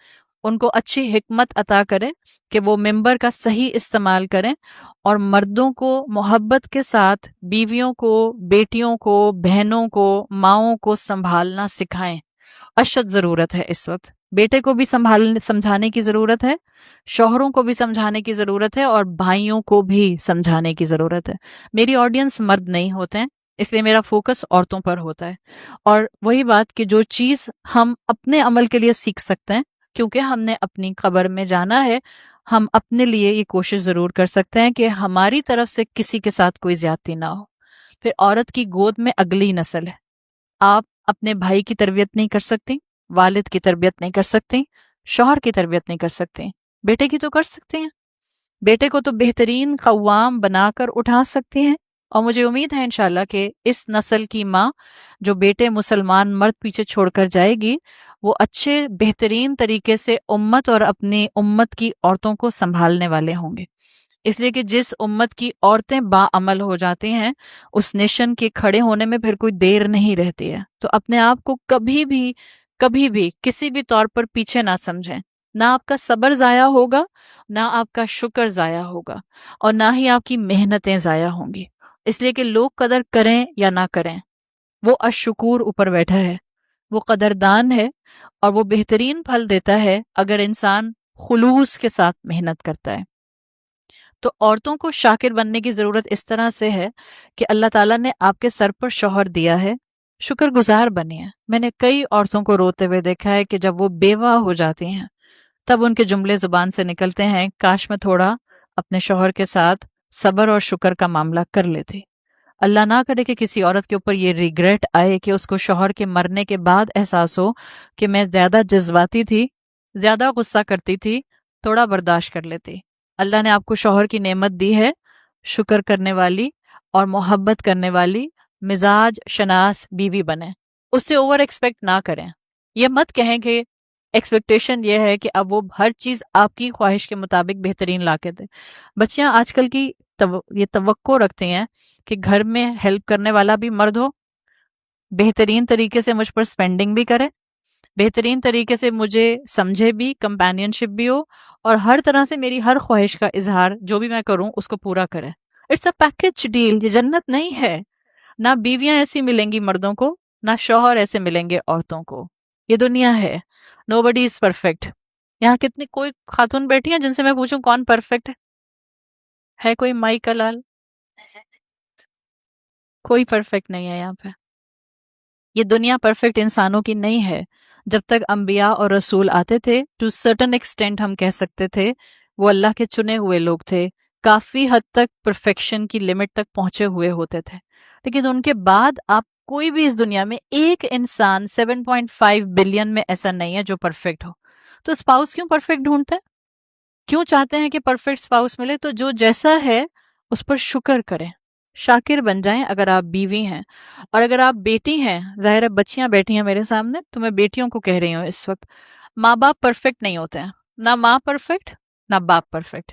ان کو اچھی حکمت عطا کرے کہ وہ ممبر کا صحیح استعمال کریں، اور مردوں کو محبت کے ساتھ بیویوں کو، بیٹیوں کو، بہنوں کو، ماؤں کو سنبھالنا سکھائیں۔ اشد ضرورت ہے اس وقت، بیٹے کو بھی سمجھانے کی ضرورت ہے، شوہروں کو بھی سمجھانے کی ضرورت ہے، اور بھائیوں کو بھی سمجھانے کی ضرورت ہے۔ میری آڈینس مرد نہیں ہوتے ہیں، اس لیے میرا فوکس عورتوں پر ہوتا ہے، اور وہی بات کہ جو چیز ہم اپنے عمل کے لیے سیکھ سکتے ہیں کیونکہ ہم نے اپنی قبر میں جانا ہے، ہم اپنے لیے یہ کوشش ضرور کر سکتے ہیں کہ ہماری طرف سے کسی کے ساتھ کوئی زیادتی نہ ہو۔ پھر عورت کی گود میں اگلی نسل ہے، آپ اپنے بھائی کی تربیت نہیں کر سکتی، والد کی تربیت نہیں کر سکتی، شوہر کی تربیت نہیں کر سکتی، بیٹے کی تو کر سکتے ہیں، بیٹے کو تو بہترین قوام بنا کر اٹھا سکتی ہیں۔ اور مجھے امید ہے انشاءاللہ کہ اس نسل کی ماں جو بیٹے مسلمان مرد پیچھے چھوڑ کر جائے گی، وہ اچھے بہترین طریقے سے امت اور اپنی امت کی عورتوں کو سنبھالنے والے ہوں گے، اس لیے کہ جس امت کی عورتیں باعمل ہو جاتی ہیں اس نیشن کے کھڑے ہونے میں پھر کوئی دیر نہیں رہتی ہے۔ تو اپنے آپ کو کبھی بھی کسی بھی طور پر پیچھے نہ سمجھیں، نہ آپ کا صبر ضائع ہوگا، نہ آپ کا شکر ضائع ہوگا، اور نہ ہی آپ کی محنتیں ضائع ہوں گی، اس لیے کہ لوگ قدر کریں یا نہ کریں، وہ الشکور اوپر بیٹھا ہے، وہ قدردان ہے، اور وہ بہترین پھل دیتا ہے اگر انسان خلوص کے ساتھ محنت کرتا ہے۔ تو عورتوں کو شاکر بننے کی ضرورت اس طرح سے ہے کہ اللہ تعالیٰ نے آپ کے سر پر شوہر دیا ہے، شکر گزار بنی ہے۔ میں نے کئی عورتوں کو روتے ہوئے دیکھا ہے کہ جب وہ بیوہ ہو جاتی ہیں تب ان کے جملے زبان سے نکلتے ہیں، کاش میں تھوڑا اپنے شوہر کے ساتھ صبر اور شکر کا معاملہ کر لیتی۔ اللہ نہ کرے کہ کسی عورت کے اوپر یہ ریگریٹ آئے کہ اس کو شوہر کے مرنے کے بعد احساس ہو کہ میں زیادہ جذباتی تھی، زیادہ غصہ کرتی تھی، تھوڑا برداشت کر لیتی۔ اللہ نے آپ کو شوہر کی نعمت دی ہے، شکر کرنے والی اور محبت کرنے والی مزاج شناس بیوی بنے، اس سے اوور ایکسپیکٹ نہ کریں۔ یہ مت کہیں کہ ایکسپیکٹیشن یہ ہے کہ اب وہ ہر چیز آپ کی خواہش کے مطابق بہترین لا کے دے۔ بچیاں آج کل کی یہ توقع رکھتی ہیں کہ گھر میں ہیلپ کرنے والا بھی مرد ہو، بہترین طریقے سے مجھ پر سپینڈنگ بھی کرے، بہترین طریقے سے مجھے سمجھے بھی، کمپینین شپ بھی ہو، اور ہر طرح سے میری ہر خواہش کا اظہار جو بھی میں کروں اس کو پورا کرے۔ اٹس اے پیکج ڈیل، یہ جنت نہیں ہے۔ نہ بیویاں ایسی ملیں گی مردوں کو، نہ شوہر ایسے ملیں گے عورتوں کو۔ یہ دنیا ہے، نو بڈی از پرفیکٹ۔ یہاں کتنی کوئی خاتون بیٹھی ہیں جن سے میں پوچھوں کون پرفیکٹ ہے کوئی مائی کا لال؟ کوئی پرفیکٹ نہیں ہے یہاں پہ۔ یہ دنیا پرفیکٹ انسانوں کی نہیں ہے۔ جب تک انبیاء اور رسول آتے تھے ٹو سرٹن ایکسٹینٹ ہم کہہ سکتے تھے وہ اللہ کے چنے ہوئے لوگ تھے، کافی حد تک پرفیکشن کی لمٹ تک پہنچے ہوئے ہوتے تھے، لیکن ان کے بعد آپ کوئی بھی اس دنیا میں ایک انسان 7.5 بلین میں ایسا نہیں ہے جو پرفیکٹ ہو۔ تو اسپاؤس کیوں پرفیکٹ ڈھونڈتے ہیں؟ کیوں چاہتے ہیں کہ پرفیکٹ اسپاؤس ملے؟ تو جو جیسا ہے اس پر شکر کریں، شاکر بن جائیں۔ اگر آپ بیوی ہیں اور اگر آپ بیٹی ہیں، ظاہر ہے بچیاں بیٹھی ہیں میرے سامنے تو میں بیٹیوں کو کہہ رہی ہوں اس وقت، ماں باپ پرفیکٹ نہیں ہوتے ہیں، نہ ماں پرفیکٹ نہ باپ پرفیکٹ،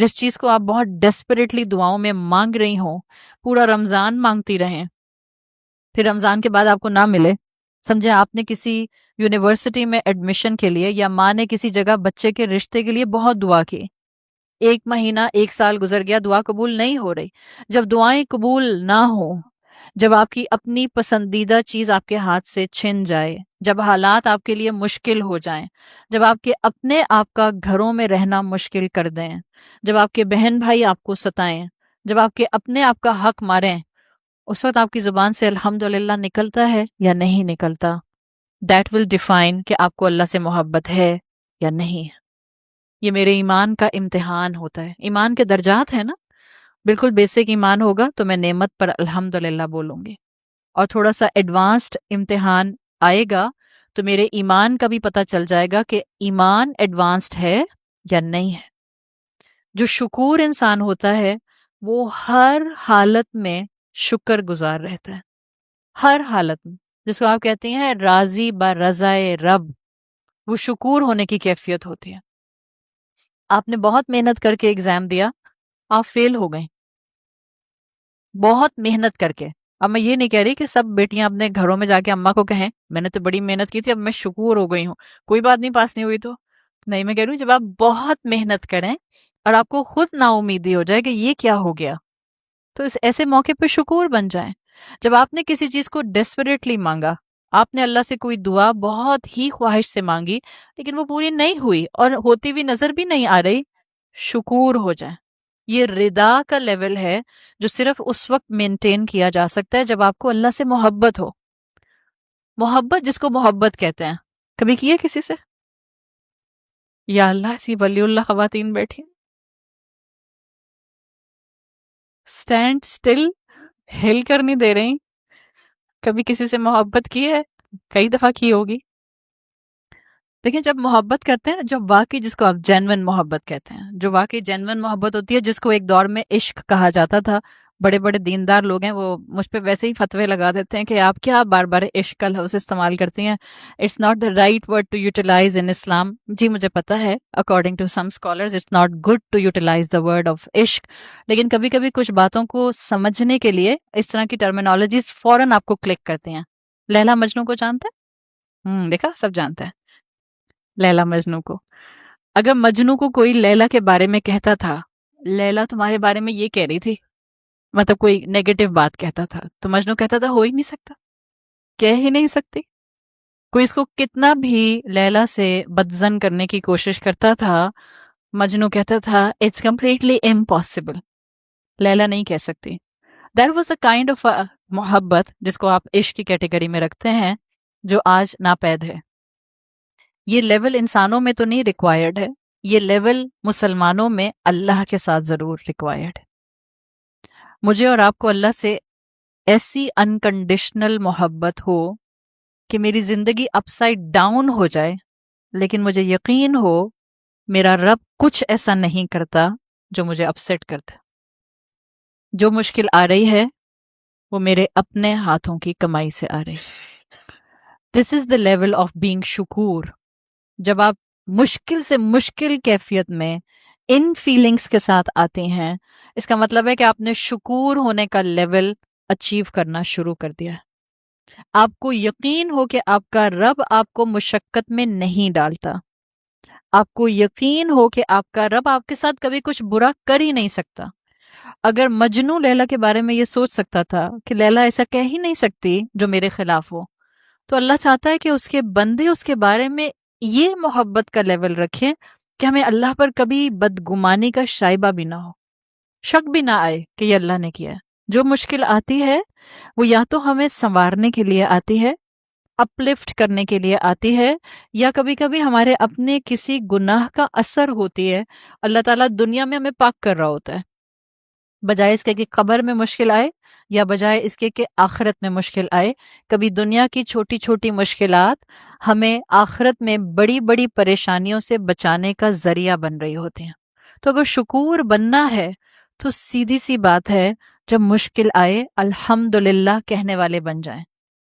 جس چیز کو آپ بہت ڈیسپریٹلی دعاؤں میں مانگ رہی ہوں، پورا رمضان مانگتی رہیں، پھر رمضان کے بعد آپ کو نہ ملے. سمجھیں آپ نے کسی یونیورسٹی میں ایڈمیشن کے لیے یا ماں نے کسی جگہ بچے کے رشتے کے لیے بہت دعا کی، 1 مہینہ 1 سال گزر گیا، دعا قبول نہیں ہو رہی. جب دعائیں قبول نہ ہوں، جب آپ کی اپنی پسندیدہ چیز آپ کے ہاتھ سے چھن جائے، جب حالات آپ کے لیے مشکل ہو جائیں، جب آپ کے اپنے آپ کا گھروں میں رہنا مشکل کر دیں، جب آپ کے بہن بھائی آپ کو ستائیں، جب آپ کے اپنے آپ کا حق ماریں، اس وقت آپ کی زبان سے الحمدللہ نکلتا ہے یا نہیں نکلتا؟ دیٹ ول ڈیفائن کہ آپ کو اللہ سے محبت ہے یا نہیں. یہ میرے ایمان کا امتحان ہوتا ہے. ایمان کے درجات ہیں نا، بالکل بیسک ایمان ہوگا تو میں نعمت پر الحمدللہ بولوں گی، اور تھوڑا سا ایڈوانسڈ امتحان آئے گا تو میرے ایمان کا بھی پتہ چل جائے گا کہ ایمان ایڈوانسڈ ہے یا نہیں ہے. جو شکور انسان ہوتا ہے وہ ہر حالت میں شکر گزار رہتا ہے، ہر حالت میں، جس کو آپ کہتے ہیں راضی برضائے رب، وہ شکور ہونے کی کیفیت ہوتی ہے. آپ نے بہت محنت کر کے ایگزام دیا، آپ فیل ہو گئے، بہت محنت کر کے. اب میں یہ نہیں کہہ رہی کہ سب بیٹیاں اپنے گھروں میں جا کے اماں کو کہیں میں نے تو بڑی محنت کی تھی، اب میں شکور ہو گئی ہوں، کوئی بات نہیں پاس نہیں ہوئی تو نہیں. میں کہہ رہی ہوں جب آپ بہت محنت کریں اور آپ کو خود نا امیدی ہو جائے کہ یہ کیا ہو گیا، تو اس ایسے موقع پہ شکور بن جائیں. جب آپ نے کسی چیز کو ڈیسپریٹلی مانگا، آپ نے اللہ سے کوئی دعا بہت ہی خواہش سے مانگی لیکن وہ پوری نہیں ہوئی اور ہوتی ہوئی نظر بھی نہیں آ رہی، شکور ہو جائیں. یہ رضا کا لیول ہے جو صرف اس وقت مینٹین کیا جا سکتا ہے جب آپ کو اللہ سے محبت ہو. محبت جس کو محبت کہتے ہیں، کبھی کیا کسی سے؟ یا اللہ سی ولی اللہ خواتین بیٹھی اسٹینڈ سٹل، ہل کر نہیں دے رہی. کبھی کسی سے محبت کی ہے؟ کئی دفعہ کی ہوگی. دیکھیں جب محبت کرتے ہیں، جب واقعی جس کو آپ جینون محبت کہتے ہیں، جو واقعی جینون محبت ہوتی ہے، جس کو ایک دور میں عشق کہا جاتا تھا، بڑے بڑے دیندار لوگ ہیں وہ مجھ پہ ویسے ہی فتوے لگا دیتے ہیں کہ آپ کیا بار بار عشق کا لفظ استعمال کرتی ہیں، it's not the right word to utilize in Islam. جی مجھے پتا ہے، according to some scholars it's not good to utilize the word of عشق، لیکن کبھی کبھی کچھ باتوں کو سمجھنے کے لیے اس طرح کی ٹرمینالوجیز فوراً آپ کو کلک کرتے ہیں. لیلا مجنو کو جانتے ہیں؟ دیکھا سب جانتے ہیں لیلا مجنو کو. اگر مجنو کو کوئی لیلا کے بارے میں کہتا تھا، لیلا تمہارے بارے میں یہ کہہ رہی تھی، مطلب کوئی نیگیٹو بات کہتا تھا، تو مجنو کہتا تھا ہو ہی نہیں سکتا، کہہ ہی نہیں سکتی. کوئی اس کو کتنا بھی لیلا سے بدزن کرنے کی کوشش کرتا تھا، مجنو کہتا تھا اٹس کمپلیٹلی امپاسبل، لیلا نہیں کہہ سکتی. That was a kind of محبت جس کو آپ عشق کی کیٹیگری میں رکھتے ہیں، جو آج ناپید ہے. یہ لیول انسانوں میں تو نہیں ریکوائرڈ ہے، یہ لیول مسلمانوں میں اللہ کے ساتھ ضرور ریکوائرڈ ہے. مجھے اور آپ کو اللہ سے ایسی انکنڈیشنل محبت ہو کہ میری زندگی اپ سائڈ ڈاؤن ہو جائے لیکن مجھے یقین ہو میرا رب کچھ ایسا نہیں کرتا جو مجھے اپسیٹ کرتا. جو مشکل آ رہی ہے وہ میرے اپنے ہاتھوں کی کمائی سے آ رہی ہے. دس از دا لیول آف بینگ شکور. جب آپ مشکل سے مشکل کیفیت میں ان فیلنگز کے ساتھ آتے ہیں، اس کا مطلب ہے کہ آپ نے شکور ہونے کا لیول اچیو کرنا شروع کر دیا ہے. آپ کو یقین ہو کہ آپ کا رب آپ کو مشقت میں نہیں ڈالتا، آپ کو یقین ہو کہ آپ کا رب آپ کے ساتھ کبھی کچھ برا کر ہی نہیں سکتا. اگر مجنو لیلا کے بارے میں یہ سوچ سکتا تھا کہ لیلا ایسا کہہ ہی نہیں سکتی جو میرے خلاف ہو، تو اللہ چاہتا ہے کہ اس کے بندے اس کے بارے میں یہ محبت کا لیول رکھیں کہ ہمیں اللہ پر کبھی بدگمانی کا شائبہ بھی نہ ہو، شک بھی نہ آئے کہ یہ اللہ نے کیا ہے. جو مشکل آتی ہے وہ یا تو ہمیں سنوارنے کے لیے آتی ہے، اپلفٹ کرنے کے لیے آتی ہے، یا کبھی کبھی ہمارے اپنے کسی گناہ کا اثر ہوتی ہے. اللہ تعالیٰ دنیا میں ہمیں پاک کر رہا ہوتا ہے، بجائے اس کے کہ قبر میں مشکل آئے یا بجائے اس کے کہ آخرت میں مشکل آئے. کبھی دنیا کی چھوٹی چھوٹی مشکلات ہمیں آخرت میں بڑی بڑی پریشانیوں سے بچانے کا ذریعہ بن رہی ہوتی ہیں. تو اگر شکور بننا ہے تو سیدھی سی بات ہے، جب مشکل آئے الحمدللہ کہنے والے بن جائیں.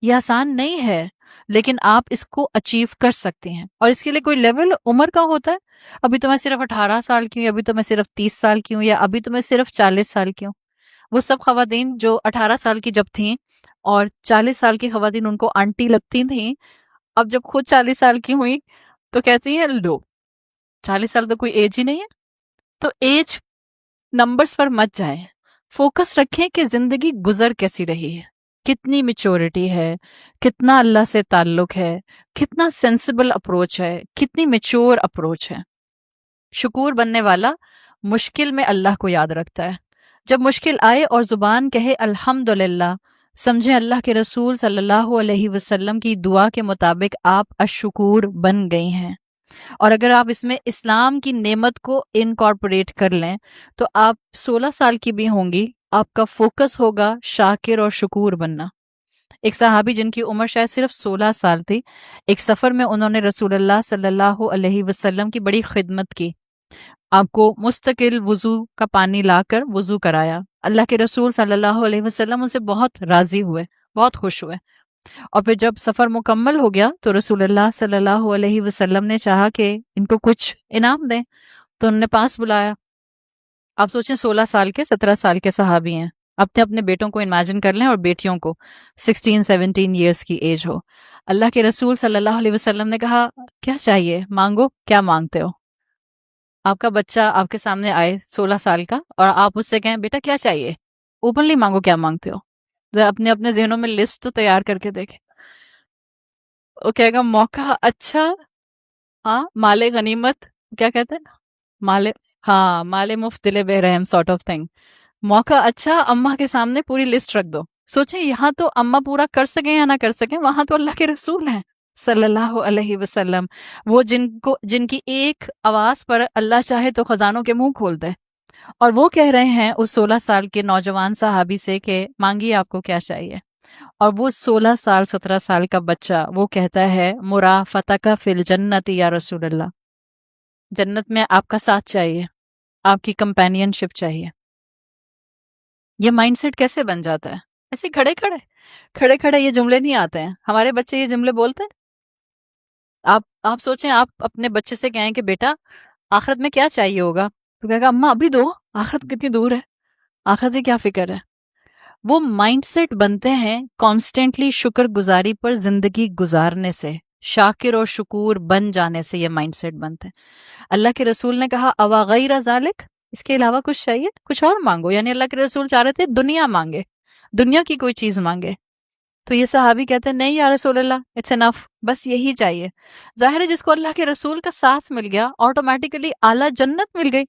یہ آسان نہیں ہے، لیکن آپ اس کو اچیو کر سکتے ہیں، اور اس کے لیے کوئی لیول عمر کا ہوتا ہے، ابھی تو میں صرف 18 سال کی ہوں، ابھی تو میں صرف 30 سال کی ہوں، یا ابھی تو میں صرف 40 سال کی ہوں۔ وہ سب خواتین جو 18 سال کی جب تھیں اور 40 سال کی خواتین ان کو آنٹی لگتی تھیں، اب جب خود 40 سال کی ہوئی تو کہتی ہیں لو 40 سال تو کوئی ایج ہی نہیں ہے۔ تو ایج نمبرز پر مت جائیں، فوکس رکھیں کہ زندگی گزر کیسی رہی ہے، کتنی میچورٹی ہے، کتنا اللہ سے تعلق ہے، کتنا سینسیبل اپروچ ہے، کتنی میچور اپروچ ہے۔ شکور بننے والا مشکل میں اللہ کو یاد رکھتا ہے، جب مشکل آئے اور زبان کہے الحمدللہ، سمجھیں اللہ کے رسول صلی اللہ علیہ وسلم کی دعا کے مطابق آپ الشکور بن گئی ہیں۔ اور اگر آپ اس میں اسلام کی نعمت کو انکارپوریٹ کر لیں تو آپ 16 سال کی بھی ہوں گی، آپ کا فوکس ہوگا شاکر اور شکور بننا۔ ایک صحابی جن کی عمر شاید صرف 16 سال تھی، ایک سفر میں انہوں نے رسول اللہ صلی اللہ علیہ وسلم کی بڑی خدمت کی، آپ کو مستقل وضو کا پانی لا کر وضو کرایا۔ اللہ کے رسول صلی اللہ علیہ وسلم ان سے بہت راضی ہوئے، بہت خوش ہوئے، اور پھر جب سفر مکمل ہو گیا تو رسول اللہ صلی اللہ علیہ وسلم نے چاہا کہ ان کو کچھ انعام دیں، تو انہوں نے پاس بلایا۔ آپ سوچیں 16 سال کے 17 سال کے صحابی ہیں، اپنے اپنے بیٹوں کو امیجن کر لیں، اور بیٹیوں کو 16 17 ایئرس کی ایج ہو۔ اللہ کے رسول صلی اللہ علیہ وسلم نے کہا کیا چاہیے، مانگو، کیا مانگتے ہو؟ آپ کا بچہ آپ کے سامنے آئے 16 سال کا اور آپ اس سے کہیں بیٹا کیا چاہیے، اوپنلی مانگو کیا مانگتے ہو، ذرا اپنے اپنے ذہنوں میں لسٹ تو تیار کر کے دیکھیں۔ وہ کہے گا موقع اچھا، ہاں مال غنیمت، کیا کہتے ہیں، مال، ہاں مال مفت دل بے رحم سارٹ آف تھنگ۔ موقع اچھا، اماں کے سامنے پوری لسٹ رکھ دو۔ سوچیں یہاں تو اماں پورا کر سکیں یا نہ کر سکیں، وہاں تو اللہ کے رسول ہیں صلی اللہ علیہ وسلم، وہ جن کی ایک آواز پر اللہ چاہے تو خزانوں کے منہ کھول دے، اور وہ کہہ رہے ہیں اس 16 سال کے نوجوان صحابی سے کہ مانگیے آپ کو کیا چاہیے، اور وہ 16 سال 17 سال کا بچہ وہ کہتا ہے مرافتک فی الجنت یا رسول اللہ، جنت میں آپ کا ساتھ چاہیے، آپ کی کمپینین شپ چاہیے۔ یہ مائنڈ سیٹ کیسے بن جاتا ہے؟ ایسے کھڑے کھڑے یہ جملے نہیں آتے ہیں، ہمارے بچے یہ جملے بولتے ہیں۔ آپ سوچیں، آپ اپنے بچے سے کہیں کہ بیٹا آخرت میں کیا چاہیے ہوگا، تو کہے گا اماں ابھی دو، آخرت کتنی دور ہے، آخرت کی کیا فکر ہے۔ وہ مائنڈ سیٹ بنتے ہیں کانسٹنٹلی شکر گزاری پر زندگی گزارنے سے، شاکر اور شکور بن جانے سے یہ مائنڈ سیٹ بنتے ہیں۔ اللہ کے رسول نے کہا اوا غیر ذالک، اس کے علاوہ کچھ چاہیے، کچھ اور مانگو، یعنی اللہ کے رسول چاہ رہے تھے دنیا مانگے، دنیا کی کوئی چیز مانگے۔ تو یہ صحابی کہتے ہیں نہیں یا رسول اللہ اٹس انف، بس یہی چاہیے۔ ظاہر ہے جس کو اللہ کے رسول کا ساتھ مل گیا آٹومیٹیکلی اعلیٰ جنت مل گئی،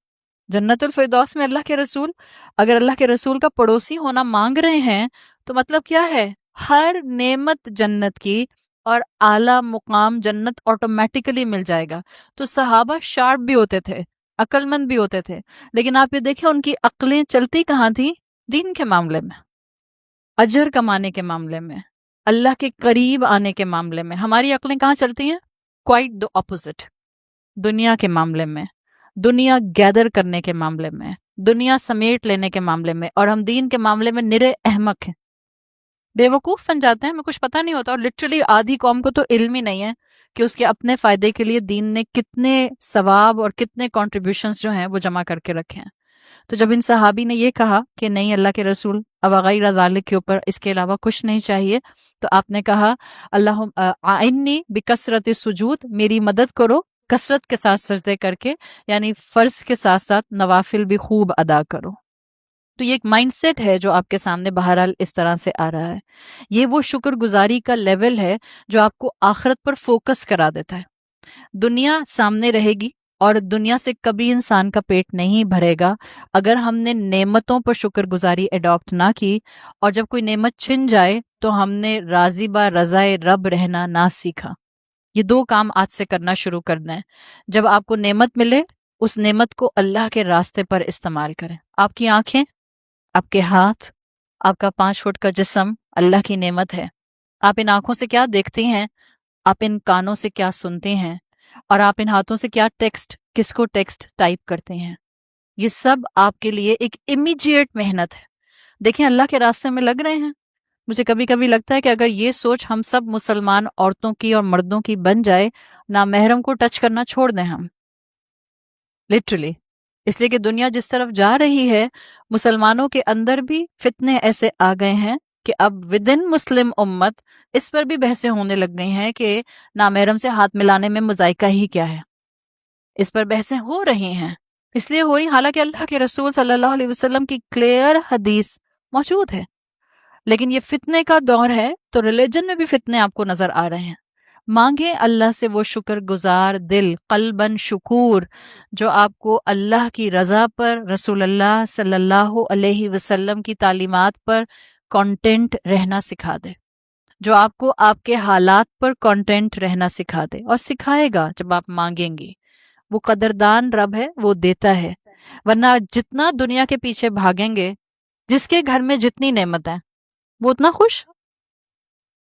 جنت الفردوس میں اللہ کے رسول۔ اگر اللہ کے رسول کا پڑوسی ہونا مانگ رہے ہیں تو مطلب کیا ہے، ہر نعمت جنت کی اور اعلیٰ مقام جنت آٹومیٹیکلی مل جائے گا۔ تو صحابہ شارپ بھی ہوتے تھے، عقل مند بھی ہوتے تھے، لیکن آپ یہ دیکھیں ان کی عقلیں چلتی کہاں تھیں؟ دین کے معاملے میں، اجر کمانے کے معاملے میں، اللہ کے قریب آنے کے معاملے میں۔ ہماری عقلیں کہاں چلتی ہیں؟ کوائٹ دا اپوزٹ، دنیا کے معاملے میں، دنیا گیدر کرنے کے معاملے میں، دنیا سمیٹ لینے کے معاملے میں، اور ہم دین کے معاملے میں نرے احمق ہیں، بے وقوف بن جاتے ہیں، ہمیں کچھ پتہ نہیں ہوتا۔ اور لٹرلی آدھی قوم کو تو علم ہی نہیں ہے کہ اس کے اپنے فائدے کے لیے دین نے کتنے ثواب اور کتنے کنٹریبیوشنز جو ہیں وہ جمع کر کے رکھے ہیں۔ تو جب ان صحابی نے یہ کہا کہ نہیں اللہ کے رسول اب غیر ذالک کے اوپر اس کے علاوہ کچھ نہیں چاہیے، تو آپ نے کہا اللہ اعنی بکثرت السجود، میری مدد کرو کثرت کے ساتھ سجدے کر کے، یعنی فرض کے ساتھ ساتھ نوافل بھی خوب ادا کرو۔ تو یہ ایک مائنڈ سیٹ ہے جو آپ کے سامنے بہرحال اس طرح سے آ رہا ہے۔ یہ وہ شکر گزاری کا لیول ہے جو آپ کو آخرت پر فوکس کرا دیتا ہے۔ دنیا سامنے رہے گی اور دنیا سے کبھی انسان کا پیٹ نہیں بھرے گا اگر ہم نے نعمتوں پر شکر گزاری اڈاپٹ نہ کی، اور جب کوئی نعمت چھن جائے تو ہم نے راضی با رضائے رب رہنا نہ سیکھا۔ یہ دو کام آج سے کرنا شروع کر دیں۔ جب آپ کو نعمت ملے اس نعمت کو اللہ کے راستے پر استعمال کریں۔ آپ کی آنکھیں، آپ کے ہاتھ، آپ کا 5 فٹ کا جسم اللہ کی نعمت ہے۔ آپ ان آنکھوں سے کیا دیکھتے ہیں، آپ ان کانوں سے کیا سنتے ہیں، اور آپ ان ہاتھوں سے کیا ٹیکسٹ، کس کو ٹیکسٹ ٹائپ کرتے ہیں، یہ سب آپ کے لیے ایک امیجیٹ محنت ہے۔ دیکھیں اللہ کے راستے میں لگ رہے ہیں، مجھے کبھی کبھی لگتا ہے کہ اگر یہ سوچ ہم سب مسلمان عورتوں کی اور مردوں کی بن جائے، نامحرم کو ٹچ کرنا چھوڑ دیں ہم، لٹرلی. اس لیے کہ دنیا جس طرف جا رہی ہے، مسلمانوں کے اندر بھی فتنے ایسے آ گئے ہیں کہ اب ود ان مسلم امت اس پر بھی بحثیں ہونے لگ گئی ہیں کہ نامحرم سے ہاتھ ملانے میں مذائقہ ہی کیا ہے. اس پر بحثیں ہو رہی ہیں، اس لیے ہو رہی، حالانکہ اللہ کے رسول صلی اللہ علیہ وسلم کی کلیئر حدیث موجود ہے. لیکن یہ فتنے کا دور ہے تو ریلیجن میں بھی فتنے آپ کو نظر آ رہے ہیں. مانگے اللہ سے وہ شکر گزار دل، قلباً شکور، جو آپ کو اللہ کی رضا پر، رسول اللہ صلی اللہ علیہ وسلم کی تعلیمات پر کانٹینٹ رہنا سکھا دے، جو آپ کو آپ کے حالات پر کانٹینٹ رہنا سکھا دے، اور سکھائے گا جب آپ مانگیں گے. وہ قدردان رب ہے، وہ دیتا ہے. ورنہ جتنا دنیا کے پیچھے بھاگیں گے، جس کے گھر میں جتنی نعمتیں وہ اتنا خوش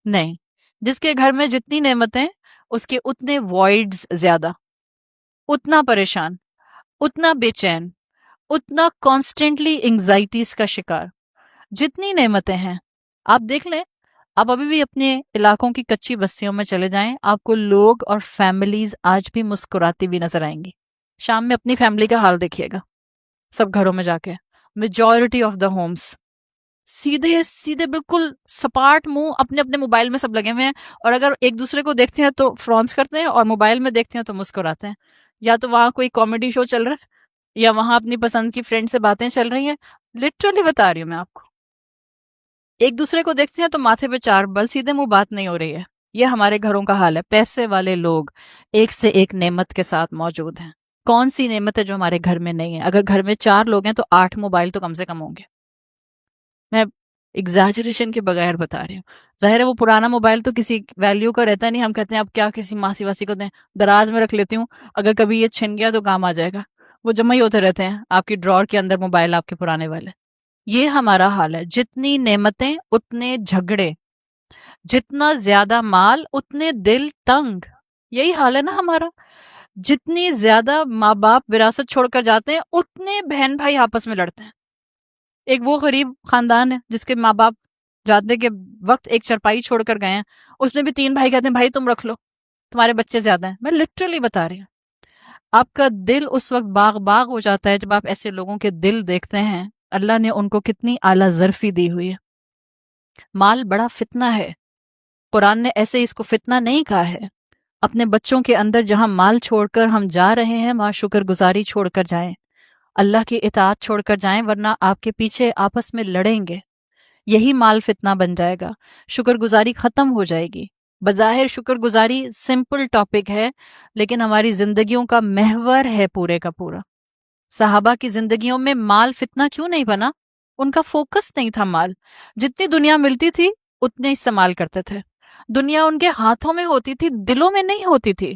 نہیں. جس کے گھر میں جتنی نعمتیں اس کے اتنے وائڈز زیادہ، اتنا پریشان، اتنا بے چین، اتنا کانسٹنٹلی انگزائٹیز کا شکار. جتنی نعمتیں ہیں آپ دیکھ لیں، آپ ابھی بھی اپنے علاقوں کی کچی بستیوں میں چلے جائیں، آپ کو لوگ اور فیملیز آج بھی مسکراتی بھی نظر آئیں گی. شام میں اپنی فیملی کا حال دیکھیے گا، سب گھروں میں جا کے میجورٹی آف دا ہومز سیدھے سیدھے بالکل سپاٹ منہ اپنے اپنے موبائل میں سب لگے ہوئے ہیں، اور اگر ایک دوسرے کو دیکھتے ہیں تو فرونس کرتے ہیں، اور موبائل میں دیکھتے ہیں تو مسکراتے ہیں. یا تو وہاں کوئی کامیڈی شو چل رہا ہے، یا وہاں اپنی پسند کی فرینڈ سے باتیں چل رہی ہیں. لٹرلی بتا رہی ہوں میں آپ کو، ایک دوسرے کو دیکھتے ہیں تو ماتھے پہ چار بل، سیدھے منہ بات نہیں ہو رہی ہے. یہ ہمارے گھروں کا حال ہے. پیسے والے لوگ ایک سے ایک نعمت کے ساتھ موجود ہیں. کون سی نعمت ہے جو ہمارے گھر میں نہیں ہے؟ اگر گھر میں 4 لوگ ہیں تو 8 موبائل تو کم سے کم ہوں گے. میں ایگزیجریشن کے بغیر بتا رہی ہوں. ظاہر ہے وہ پرانا موبائل تو کسی ویلیو کا رہتا نہیں، ہم کہتے ہیں اب کیا کسی ماسی واسی کو دیں، دراز میں رکھ لیتی ہوں، اگر کبھی یہ چھن گیا تو کام آ جائے گا. وہ جمع ہی ہوتے رہتے ہیں آپ کی ڈرار کے اندر موبائل آپ کے پرانے والے. یہ ہمارا حال ہے. جتنی نعمتیں اتنے جھگڑے، جتنا زیادہ مال اتنے دل تنگ. یہی حال ہے نا ہمارا. جتنی زیادہ ماں باپ وراثت چھوڑ کر جاتے ہیں اتنے بہن بھائی آپس میں لڑتے ہیں. ایک وہ غریب خاندان ہے جس کے ماں باپ جاتے کے وقت ایک چرپائی چھوڑ کر گئے ہیں، اس میں بھی 3 بھائی کہتے ہیں بھائی تم رکھ لو، تمہارے بچے زیادہ ہیں. میں لٹرلی بتا رہی ہوں. آپ کا دل اس وقت باغ باغ ہو جاتا ہے جب آپ ایسے لوگوں کے دل دیکھتے ہیں. اللہ نے ان کو کتنی اعلیٰ ظرفی دی ہوئی ہے. مال بڑا فتنہ ہے. قرآن نے ایسے اس کو فتنہ نہیں کہا ہے. اپنے بچوں کے اندر جہاں مال چھوڑ کر ہم جا رہے ہیں وہاں شکر گزاری چھوڑ کر جائیں، اللہ کی اطاعت چھوڑ کر جائیں، ورنہ آپ کے پیچھے آپس میں لڑیں گے. یہی مال فتنہ بن جائے گا. شکر گزاری ختم ہو جائے گی. بظاہر شکر گزاری سمپل ٹاپک ہے، لیکن ہماری زندگیوں کا محور ہے پورے کا پورا. صحابہ کی زندگیوں میں مال فتنہ کیوں نہیں بنا؟ ان کا فوکس نہیں تھا مال. جتنی دنیا ملتی تھی اتنے استعمال کرتے تھے. دنیا ان کے ہاتھوں میں ہوتی تھی، دلوں میں نہیں ہوتی تھی.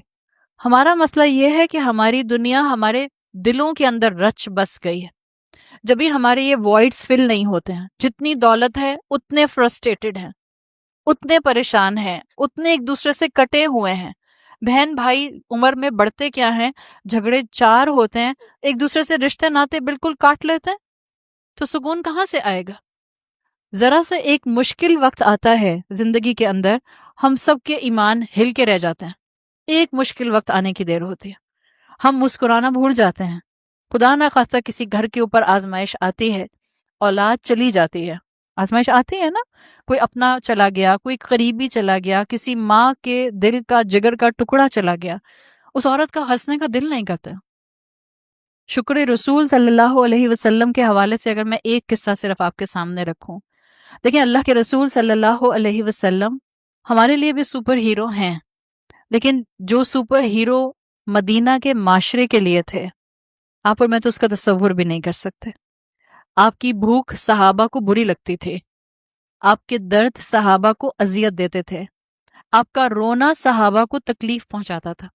ہمارا مسئلہ یہ ہے کہ ہماری دنیا ہمارے دلوں کے اندر رچ بس گئی ہے. جبھی ہمارے یہ وائڈز فل نہیں ہوتے ہیں. جتنی دولت ہے اتنے فرسٹریٹڈ ہیں، اتنے پریشان ہیں، اتنے ایک دوسرے سے کٹے ہوئے ہیں. بہن بھائی عمر میں بڑھتے کیا ہیں، جھگڑے 4 ہوتے ہیں، ایک دوسرے سے رشتے ناتے بالکل کاٹ لیتے ہیں. تو سکون کہاں سے آئے گا؟ ذرا سا ایک مشکل وقت آتا ہے زندگی کے اندر، ہم سب کے ایمان ہل کے رہ جاتے ہیں. ایک مشکل وقت آنے کی دیر ہوتی ہے، ہم مسکرانا بھول جاتے ہیں. خدا نہ خواستہ کسی گھر کے اوپر آزمائش آتی ہے، اولاد چلی جاتی ہے. آزمائش آتی ہے نا، کوئی اپنا چلا گیا، کوئی قریبی چلا گیا، کسی ماں کے دل کا جگر کا ٹکڑا چلا گیا. اس عورت کا ہنسنے کا دل نہیں کرتا. شکر رسول صلی اللہ علیہ وسلم کے حوالے سے اگر میں ایک قصہ صرف آپ کے سامنے رکھوں، دیکھیں اللہ کے رسول صلی اللہ علیہ وسلم ہمارے لیے بھی سپر ہیرو ہیں، لیکن جو سپر ہیرو مدینہ کے معاشرے کے لیے تھے، آپ اور میں تو اس کا تصور بھی نہیں کر سکتے. آپ کی بھوک صحابہ کو بری لگتی تھی، آپ کے درد صحابہ کو اذیت دیتے تھے، آپ کا رونا صحابہ کو تکلیف پہنچاتا تھا.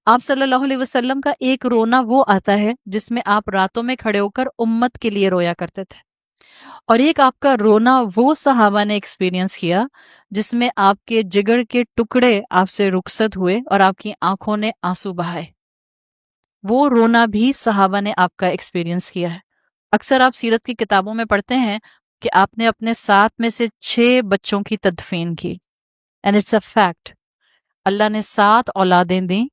آپ صلی اللہ علیہ وسلم کا ایک رونا وہ آتا ہے جس میں آپ راتوں میں کھڑے ہو کر امت کے لیے رویا کرتے تھے، اور ایک آپ کا رونا وہ صحابہ نے ایکسپیرینس کیا جس میں آپ کے جگر کے ٹکڑے آپ سے رخصت ہوئے اور آپ کی آنکھوں نے آنسو بہائے. وہ رونا بھی صحابہ نے آپ کا ایکسپیرینس کیا ہے. اکثر آپ سیرت کی کتابوں میں پڑھتے ہیں کہ آپ نے اپنے 7 میں سے 6 بچوں کی تدفین کی. And it's a fact. اللہ نے 7 اولادیں دیں،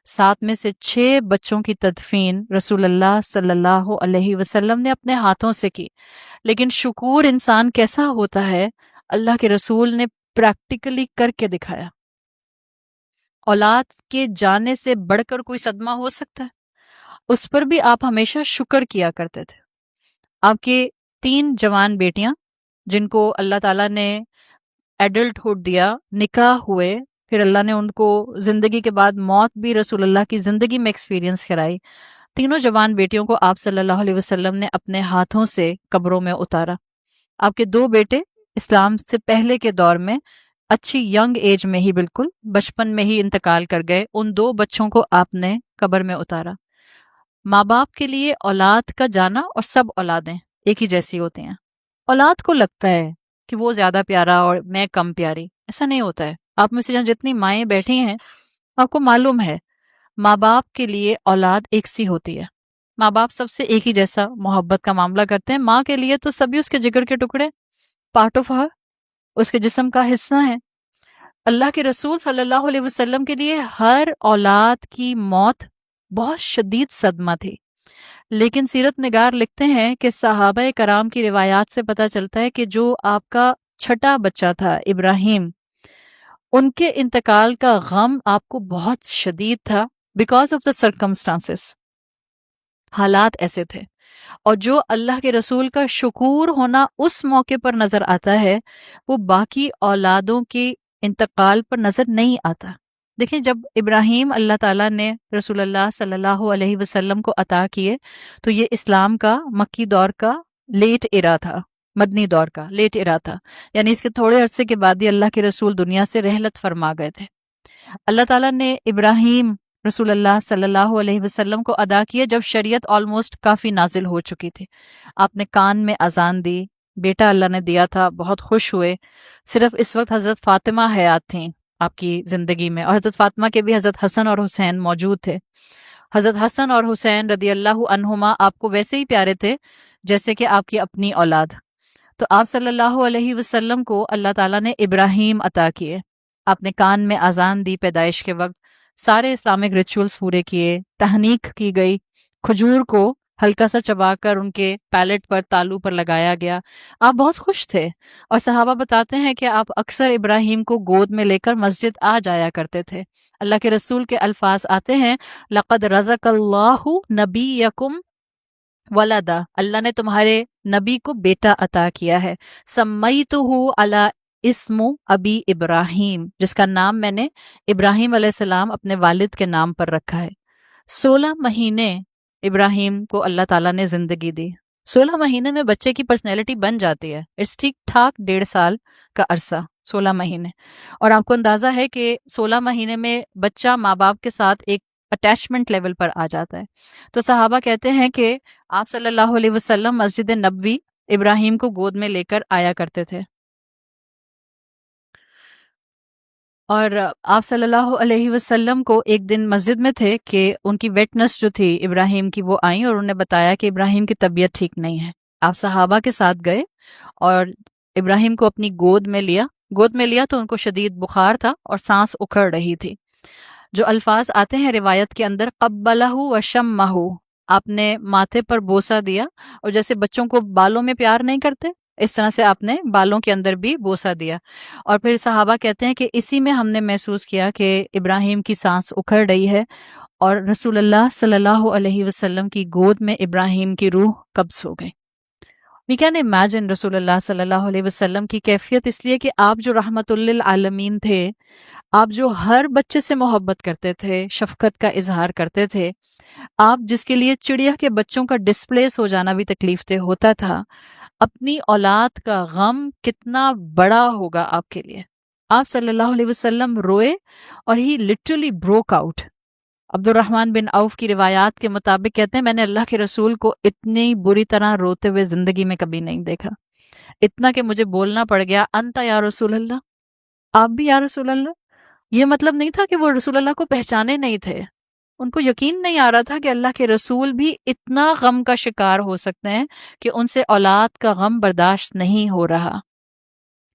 7 میں سے 6 بچوں کی تدفین رسول اللہ صلی اللہ علیہ وسلم نے اپنے ہاتھوں سے کی. لیکن شکور انسان کیسا ہوتا ہے، اللہ کے رسول نے پریکٹیکلی کر کے دکھایا. اولاد کے جانے سے بڑھ کر کوئی صدمہ ہو سکتا ہے؟ اس پر بھی آپ ہمیشہ شکر کیا کرتے تھے. آپ کے 3 جوان بیٹیاں جن کو اللہ تعالیٰ نے ایڈلٹ ہوڈ دیا، نکاح ہوئے، پھر اللہ نے ان کو زندگی کے بعد موت بھی رسول اللہ کی زندگی میں ایکسپیرینس کرائی. تینوں جوان بیٹیوں کو آپ صلی اللہ علیہ وسلم نے اپنے ہاتھوں سے قبروں میں اتارا. آپ کے 2 بیٹے اسلام سے پہلے کے دور میں اچھی ینگ ایج میں ہی، بالکل بچپن میں ہی انتقال کر گئے. ان 2 بچوں کو آپ نے قبر میں اتارا. ماں باپ کے لیے اولاد کا جانا اور سب اولادیں ایک ہی جیسی ہوتی ہیں. اولاد کو لگتا ہے کہ وہ زیادہ پیارا اور میں کم پیاری. ایسا نہیں ہوتا ہے. آپ میں سے جتنی مائیں بیٹھی ہیں آپ کو معلوم ہے ماں باپ کے لیے اولاد ایک سی ہوتی ہے. ماں باپ سب سے ایک ہی جیسا محبت کا معاملہ کرتے ہیں. ماں کے لیے تو سبھی اس کے جگر کے ٹکڑے، پارٹ آف ہر، اس کے جسم کا حصہ ہیں. اللہ کے رسول صلی اللہ علیہ وسلم کے لیے ہر اولاد کی موت بہت شدید صدمہ تھی. لیکن سیرت نگار لکھتے ہیں کہ صحابہ کرام کی روایات سے پتہ چلتا ہے کہ جو آپ کا چھٹا بچہ تھا ابراہیم، ان کے انتقال کا غم آپ کو بہت شدید تھا بیکاز آف دا سرکمسٹانسز. حالات ایسے تھے. اور جو اللہ کے رسول کا شکور ہونا اس موقع پر نظر آتا ہے وہ باقی اولادوں کے انتقال پر نظر نہیں آتا. دیکھیں، جب ابراہیم اللہ تعالیٰ نے رسول اللہ صلی اللہ علیہ وسلم کو عطا کیے تو یہ اسلام کا مکی دور کا لیٹ ایرا تھا، مدنی دور کا لیٹ ایرا تھا. یعنی اس کے تھوڑے عرصے کے بعد ہی اللہ کے رسول دنیا سے رحلت فرما گئے تھے. اللہ تعالیٰ نے ابراہیم رسول اللہ صلی اللہ علیہ وسلم کو عطا کیے جب شریعت آلموسٹ کافی نازل ہو چکی تھی. آپ نے کان میں اذان دی، بیٹا اللہ نے دیا تھا، بہت خوش ہوئے. صرف اس وقت حضرت فاطمہ حیات تھیں آپ کی زندگی میں، اور حضرت فاطمہ کے بھی حضرت حسن اور حسین موجود تھے. حضرت حسن اور حسین رضی اللہ عنہما آپ کو ویسے ہی پیارے تھے جیسے کہ آپ کی اپنی اولاد. تو آپ صلی اللہ علیہ وسلم کو اللہ تعالیٰ نے ابراہیم عطا کیے. آپ نے کان میں اذان دی پیدائش کے وقت، سارے اسلامک ریچولز پورے کیے، تحنیک کی گئی، کھجور کو ہلکا سا چبا کر ان کے پیلٹ پر، تالو پر لگایا گیا. آپ بہت خوش تھے. اور صحابہ بتاتے ہیں کہ آپ اکثر ابراہیم کو گود میں لے کر مسجد آ جایا کرتے تھے. اللہ کے رسول کے الفاظ آتے ہیں، لقد رزق اللہ نبیکم ولدا، اللہ نے تمہارے نبی کو بیٹا عطا کیا ہے. سمیتہ علی اسم ابی ابراہیم، جس کا نام میں نے ابراہیم علیہ السلام اپنے والد کے نام پر رکھا ہے. 16 مہینے ابراہیم کو اللہ تعالیٰ نے زندگی دی. 16 مہینے میں بچے کی پرسنالٹی بن جاتی ہے. اس ٹھیک ٹھاک 1.5 سال کا عرصہ، 16 مہینے. اور آپ کو اندازہ ہے کہ 16 مہینے میں بچہ ماں باپ کے ساتھ ایک اٹیچمنٹ لیول پر آ جاتا ہے. تو صحابہ کہتے ہیں کہ آپ صلی اللہ علیہ وسلم مسجد نبوی ابراہیم کو گود میں لے کر آیا کرتے تھے. اور آپ صلی اللہ علیہ وسلم کو ایک دن مسجد میں تھے کہ ان کی ویٹنس جو تھی ابراہیم کی وہ آئیں اور انہوں نے بتایا کہ ابراہیم کی طبیعت ٹھیک نہیں ہے. آپ صحابہ کے ساتھ گئے اور ابراہیم کو اپنی گود میں لیا تو ان کو شدید بخار تھا اور سانس اکھڑ رہی تھی. جو الفاظ آتے ہیں روایت کے اندر، قبلہ وشمہ، آپ نے ماتھے پر بوسہ دیا، اور جیسے بچوں کو بالوں میں پیار نہیں کرتے اس طرح سے آپ نے بالوں کے اندر بھی بوسہ دیا. اور پھر صحابہ کہتے ہیں کہ اسی میں ہم نے محسوس کیا کہ ابراہیم کی سانس اکھڑ رہی ہے اور رسول اللہ صلی اللہ علیہ وسلم کی گود میں ابراہیم کی روح قبض ہو گئی. We can imagine رسول اللہ صلی اللہ علیہ وسلم کی کیفیت، اس لیے کہ آپ جو رحمت للعالمین تھے، آپ جو ہر بچے سے محبت کرتے تھے، شفقت کا اظہار کرتے تھے، آپ جس کے لیے چڑیا کے بچوں کا ڈسپلیس ہو جانا بھی تکلیف دہ ہوتا تھا، اپنی اولاد کا غم کتنا بڑا ہوگا آپ کے لیے. آپ صلی اللہ علیہ وسلم روئے اور ہی لٹرلی بروک آؤٹ. عبد الرحمن بن عوف کی روایات کے مطابق کہتے ہیں، میں نے اللہ کے رسول کو اتنی بری طرح روتے ہوئے زندگی میں کبھی نہیں دیکھا، اتنا کہ مجھے بولنا پڑ گیا، انت یا رسول اللہ، آپ بھی یا رسول اللہ. یہ مطلب نہیں تھا کہ وہ رسول اللہ کو پہچانے نہیں تھے، ان کو یقین نہیں آ رہا تھا کہ اللہ کے رسول بھی اتنا غم کا شکار ہو سکتے ہیں کہ ان سے اولاد کا غم برداشت نہیں ہو رہا۔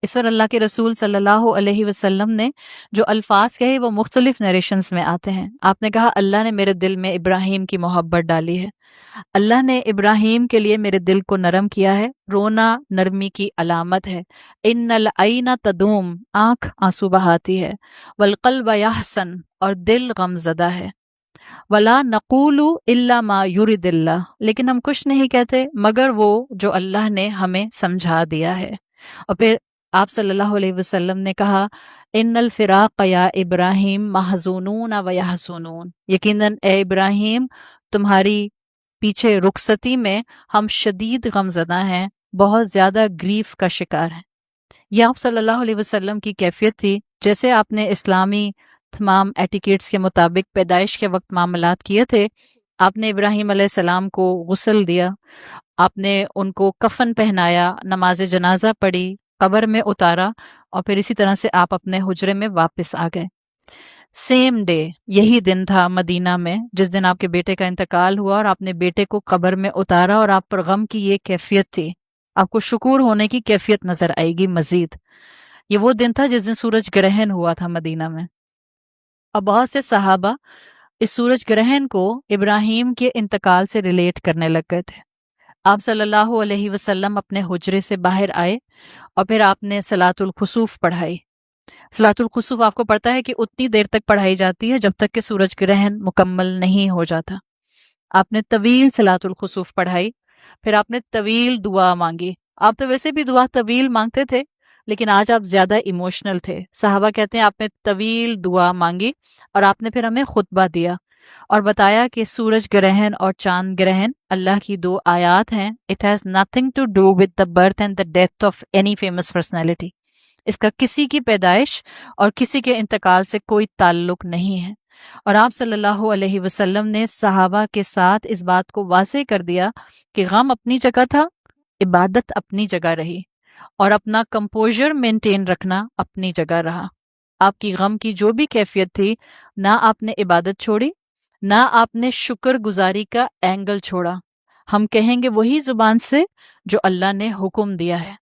اس پر اللہ کے رسول صلی اللہ علیہ وسلم نے جو الفاظ کہے وہ مختلف نریشنز میں آتے ہیں۔ آپ نے کہا اللہ نے میرے دل میں ابراہیم کی محبت ڈالی ہے، اللہ نے ابراہیم کے لیے میرے دل کو نرم کیا ہے، رونا نرمی کی علامت ہے، ان العین تدوم، آنکھ آنسو بہاتی ہے، والقلب یحزن، اور دل غم زدہ ہے، ولا نقول الا ما یرید اللہ، لیکن ہم کچھ نہیں کہتے مگر وہ جو اللہ نے ہمیں سمجھا دیا ہے۔ اور پھر آپ صلی اللہ علیہ وسلم نے کہا ان الفراق یا ابراہیم محزونون و یحزنون، یقیناً اے ابراہیم تمہاری پیچھے رخصتی میں ہم شدید غمزدہ ہیں، بہت زیادہ گریف کا شکار ہیں۔ یہ آپ صلی اللہ علیہ وسلم کی کیفیت تھی۔ جیسے آپ نے اسلامی تمام ایٹیکیٹس کے مطابق پیدائش کے وقت معاملات کیے تھے، آپ نے ابراہیم علیہ السلام کو غسل دیا، آپ نے ان کو کفن پہنایا، نماز جنازہ پڑھی، قبر میں اتارا، اور پھر اسی طرح سے آپ اپنے حجرے میں واپس آ گئے۔ سیم ڈے، یہی دن تھا مدینہ میں جس دن آپ کے بیٹے کا انتقال ہوا، اور آپ نے بیٹے کو قبر میں اتارا، اور آپ پر غم کی یہ کیفیت تھی، آپ کو شکور ہونے کی کیفیت نظر آئے گی مزید۔ یہ وہ دن تھا جس دن سورج گرہن ہوا تھا مدینہ میں، اور بہت سے صحابہ اس سورج گرہن کو ابراہیم کے انتقال سے ریلیٹ کرنے لگ گئے تھے۔ آپ صلی اللہ علیہ وسلم اپنے حجرے سے باہر آئے، اور پھر آپ نے صلاۃ الخسوف پڑھائی۔ صلاۃ الخسوف آپ کو پڑھتا ہے کہ اتنی دیر تک پڑھائی جاتی ہے جب تک کہ سورج گرہن مکمل نہیں ہو جاتا۔ آپ نے طویل صلاۃ الخسوف پڑھائی، پھر آپ نے طویل دعا مانگی۔ آپ تو ویسے بھی دعا طویل مانگتے تھے، لیکن آج آپ زیادہ ایموشنل تھے۔ صحابہ کہتے ہیں آپ نے طویل دعا مانگی، اور آپ نے پھر ہمیں خطبہ دیا اور بتایا کہ سورج گرہن اور چاند گرہن اللہ کی دو آیات ہیں۔ It has nothing to do with the birth and the death of any famous personality۔ اس کا کسی کی پیدائش اور کسی کے انتقال سے کوئی تعلق نہیں ہے۔ اور آپ صلی اللہ علیہ وسلم نے صحابہ کے ساتھ اس بات کو واضح کر دیا کہ غم اپنی جگہ تھا، عبادت اپنی جگہ رہی، اور اپنا کمپوزر مینٹین رکھنا اپنی جگہ رہا۔ آپ کی غم کی جو بھی کیفیت تھی، نہ آپ نے عبادت چھوڑی، نہ آپ نے شکر گزاری کا اینگل چھوڑا۔ ہم کہیں گے وہی زبان سے جو اللہ نے حکم دیا ہے۔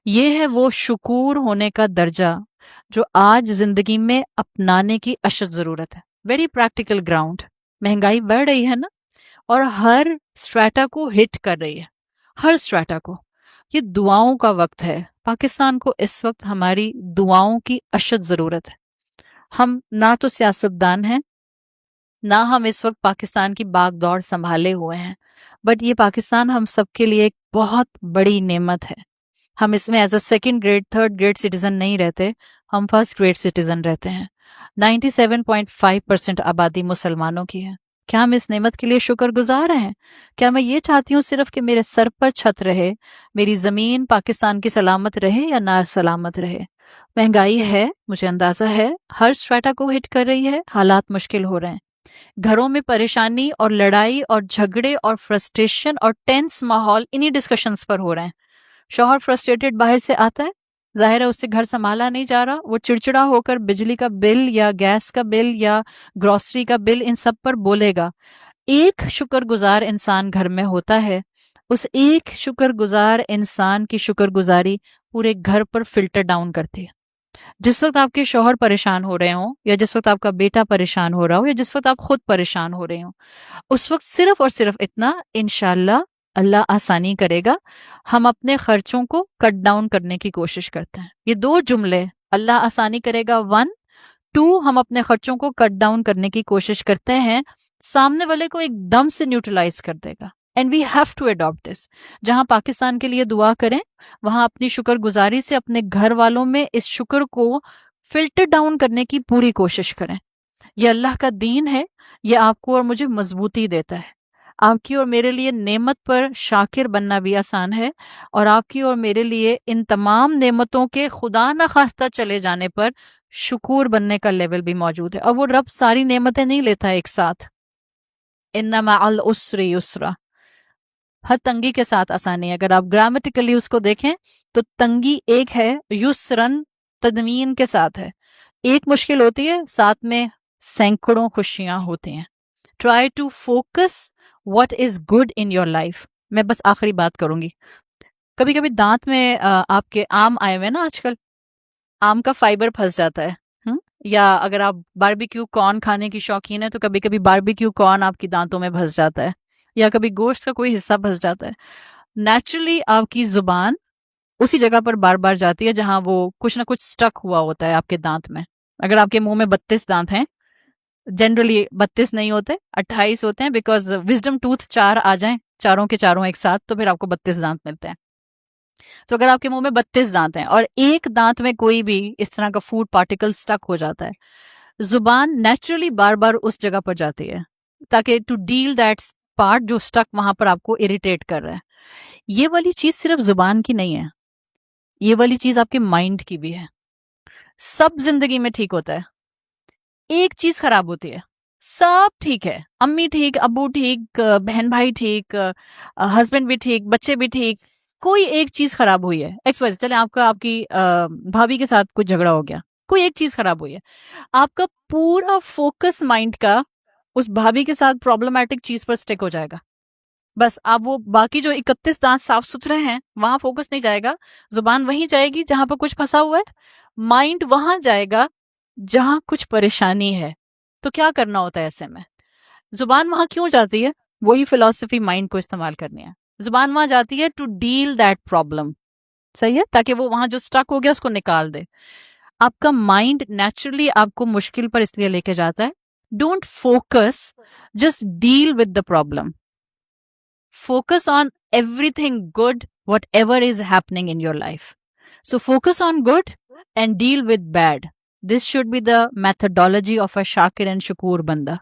یہ ہے وہ شکور ہونے کا درجہ جو آج زندگی میں اپنانے کی اشد ضرورت ہے۔ Very practical ground. مہنگائی بڑھ رہی ہے نا، اور ہر اسٹریٹا کو ہٹ کر رہی ہے، ہر اسٹریٹا کو۔ یہ دعاؤں کا وقت ہے۔ پاکستان کو اس وقت ہماری دعاؤں کی اشد ضرورت ہے۔ ہم نہ تو سیاستدان ہیں، نہ ہم اس وقت پاکستان کی باغ دوڑ سنبھالے ہوئے ہیں، بٹ یہ پاکستان ہم سب کے لیے ایک بہت بڑی نعمت ہے۔ ہم اس میں as a second grade third grade citizen نہیں رہتے، ہم فرسٹ گریڈ سٹیزن رہتے ہیں۔ 97.5% آبادی مسلمانوں کی ہے۔ کیا ہم اس نعمت کے لیے شکر گزار ہیں؟ کیا میں یہ چاہتی ہوں صرف کہ میرے سر پر چھت رہے، میری زمین پاکستان کی سلامت رہے یا نہ سلامت رہے؟ مہنگائی ہے، مجھے اندازہ ہے، ہر اسٹریٹا کو ہٹ کر رہی ہے، حالات مشکل ہو رہے ہیں۔ گھروں میں پریشانی اور لڑائی اور جھگڑے اور فرسٹریشن اور ٹینس ماحول انہی ڈسکشنز پر ہو رہے ہیں۔ شوہر فرسٹریٹڈ باہر سے آتا ہے، ظاہر ہے اس سے گھر سنبھالا نہیں جا رہا، وہ چڑچڑا ہو کر بجلی کا بل یا گیس کا بل یا گروسری کا بل ان سب پر بولے گا۔ ایک شکر گزار انسان گھر میں ہوتا ہے، اس ایک شکر گزار انسان کی شکر گزاری پورے گھر پر فلٹر ڈاؤن کرتی ہے۔ جس وقت آپ کے شوہر پریشان ہو رہے ہوں، یا جس وقت آپ کا بیٹا پریشان ہو رہا ہو، یا جس وقت آپ خود پریشان ہو رہے ہوں، اس وقت صرف اور صرف اتنا، انشاءاللہ اللہ آسانی کرے گا۔ ہم اپنے خرچوں کو کٹ ڈاؤن کرنے کی کوشش کرتے ہیں۔ یہ دو جملے، اللہ آسانی کرے گا 1، 2 ہم اپنے خرچوں کو کٹ ڈاؤن کرنے کی کوشش کرتے ہیں، سامنے والے کو ایک دم سے نیوٹرلائز کر دے گا۔ And we have to adapt this. جہاں پاکستان کے لیے دعا کریں، وہاں اپنی شکر گزاری سے اپنے گھر والوں میں اس شکر کو فلٹر ڈاؤن کرنے کی پوری کوشش کریں۔ یہ اللہ کا دین ہے، یہ آپ کو اور مجھے مضبوطی دیتا ہے۔ آپ کی اور میرے لیے نعمت پر شاکر بننا بھی آسان ہے، اور آپ کی اور میرے لیے ان تمام نعمتوں کے خدا نخواستہ چلے جانے پر شکور بننے کا لیول بھی موجود ہے۔ اور وہ رب ساری نعمتیں نہیں لیتا ایک ساتھ۔ ان مع العسر یسرا، ہر تنگی کے ساتھ آسانی ہے۔ اگر آپ گرامیٹیکلی اس کو دیکھیں تو تنگی ایک ہے، یسرن تدمین کے ساتھ ہے۔ ایک مشکل ہوتی ہے، ساتھ میں سینکڑوں خوشیاں ہوتی ہیں۔ Try to focus what is good in your life. میں بس آخری بات کروں گی. کبھی کبھی دانت میں آپ کے آم آئے ہوئے نا آج کل, آم کا فائبر پھنس جاتا ہے. یا اگر آپ باربیکیو کارن کھانے کی شوقین ہے تو کبھی کبھی باربیکیو کارن آپ کی دانتوں میں پھنس جاتا ہے, یا کبھی گوشت کا کوئی حصہ پھنس جاتا ہے. نیچرلی آپ کی زبان اسی جگہ پر بار بار جاتی ہے جہاں وہ کچھ نہ کچھ سٹک ہوا ہوتا ہے آپ کے دانت میں. اگر آپ کے منہ میں 32 دانت ہیں, جنرلی 32 نہیں ہوتے, 28 ہوتے ہیں, بیکاز وزڈم ٹوتھ 4 آ جائیں, چاروں کے چاروں ایک ساتھ, تو پھر آپ کو 32 دانت ملتے ہیں. تو اگر آپ کے منہ میں 32 دانت ہیں اور ایک دانت میں کوئی بھی اس طرح کا فوڈ پارٹیکل سٹک ہو جاتا ہے, زبان نیچرلی بار بار اس جگہ پر جاتی ہے تاکہ ٹو ڈیل دیٹ پارٹ جو سٹک وہاں پر آپ کو اریٹیٹ کر رہا ہے. یہ والی چیز صرف زبان کی نہیں ہے, یہ والی چیز آپ کے مائنڈ کی بھی ہے. سب زندگی میں ٹھیک ہوتا ہے, ایک چیز خراب ہوتی ہے, سب ٹھیک ہے, امی ٹھیک, ابو ٹھیک, بہن بھائی ٹھیک, ہسبینڈ بھی ٹھیک, بچے بھی ٹھیک, کوئی ایک چیز خراب ہوئی ہے. ایکس وجہ چلے آپ کی بھابھی کے ساتھ کچھ جھگڑا ہو گیا, کوئی ایک چیز خراب ہوئی ہے, آپ کا پورا فوکس مائنڈ کا اس بھابھی کے ساتھ پرابلمٹک چیز پر سٹک ہو جائے گا. بس آپ وہ باقی جو 31 دانت صاف ستھرے ہیں وہاں فوکس نہیں جائے گا, زبان وہیں جائے گی جہاں پر کچھ پھنسا ہوا ہے, مائنڈ وہاں جائے گا جہاں کچھ پریشانی ہے. تو کیا کرنا ہوتا ہے ایسے میں؟ زبان وہاں کیوں جاتی ہے؟ وہی فلسفی مائنڈ کو استعمال کرنی ہے. زبان وہاں جاتی ہے ٹو ڈیل دیٹ پرابلم, صحیح ہے, تاکہ وہ وہاں جو سٹک ہو گیا اس کو نکال دے. آپ کا مائنڈ نیچرلی آپ کو مشکل پر اس لیے لے کے جاتا ہے. Don't focus, just deal with the problem. Focus on everything good, whatever is happening in your life. So focus on good and deal with bad. This should be the methodology of a Shakir and Shakur بندہ.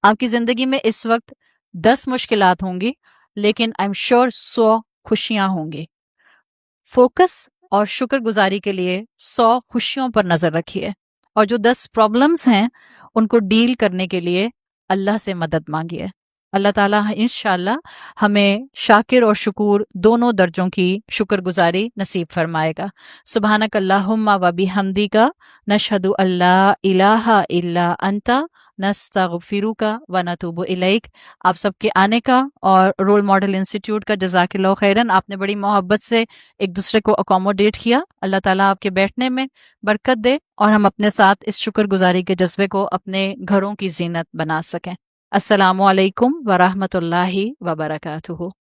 آپ کی زندگی میں اس وقت 10 مشکلات ہوں گی, لیکن I'm sure 100 خوشیاں ہوں گی. فوکس اور شکر گزاری کے لیے 100 خوشیوں پر نظر رکھیے, اور جو 10 پرابلمس ہیں ان کو ڈیل کرنے کے لیے اللہ سے مدد مانگیے. اللہ تعالیٰ انشاءاللہ ہمیں شاکر اور شکور دونوں درجوں کی شکر گزاری نصیب فرمائے گا. سبحانک اللہم و بحمدک, نشہد ان لا الہ الا انت, نستغفرک و نتوب الیک. آپ سب کے آنے کا اور رول ماڈل انسٹیٹیوٹ کا جزاک اللہ خیرن. آپ نے بڑی محبت سے ایک دوسرے کو اکوموڈیٹ کیا. اللہ تعالیٰ آپ کے بیٹھنے میں برکت دے اور ہم اپنے ساتھ اس شکر گزاری کے جذبے کو اپنے گھروں کی زینت بنا سکیں. السلام علیکم ورحمۃ اللہ وبرکاتہ.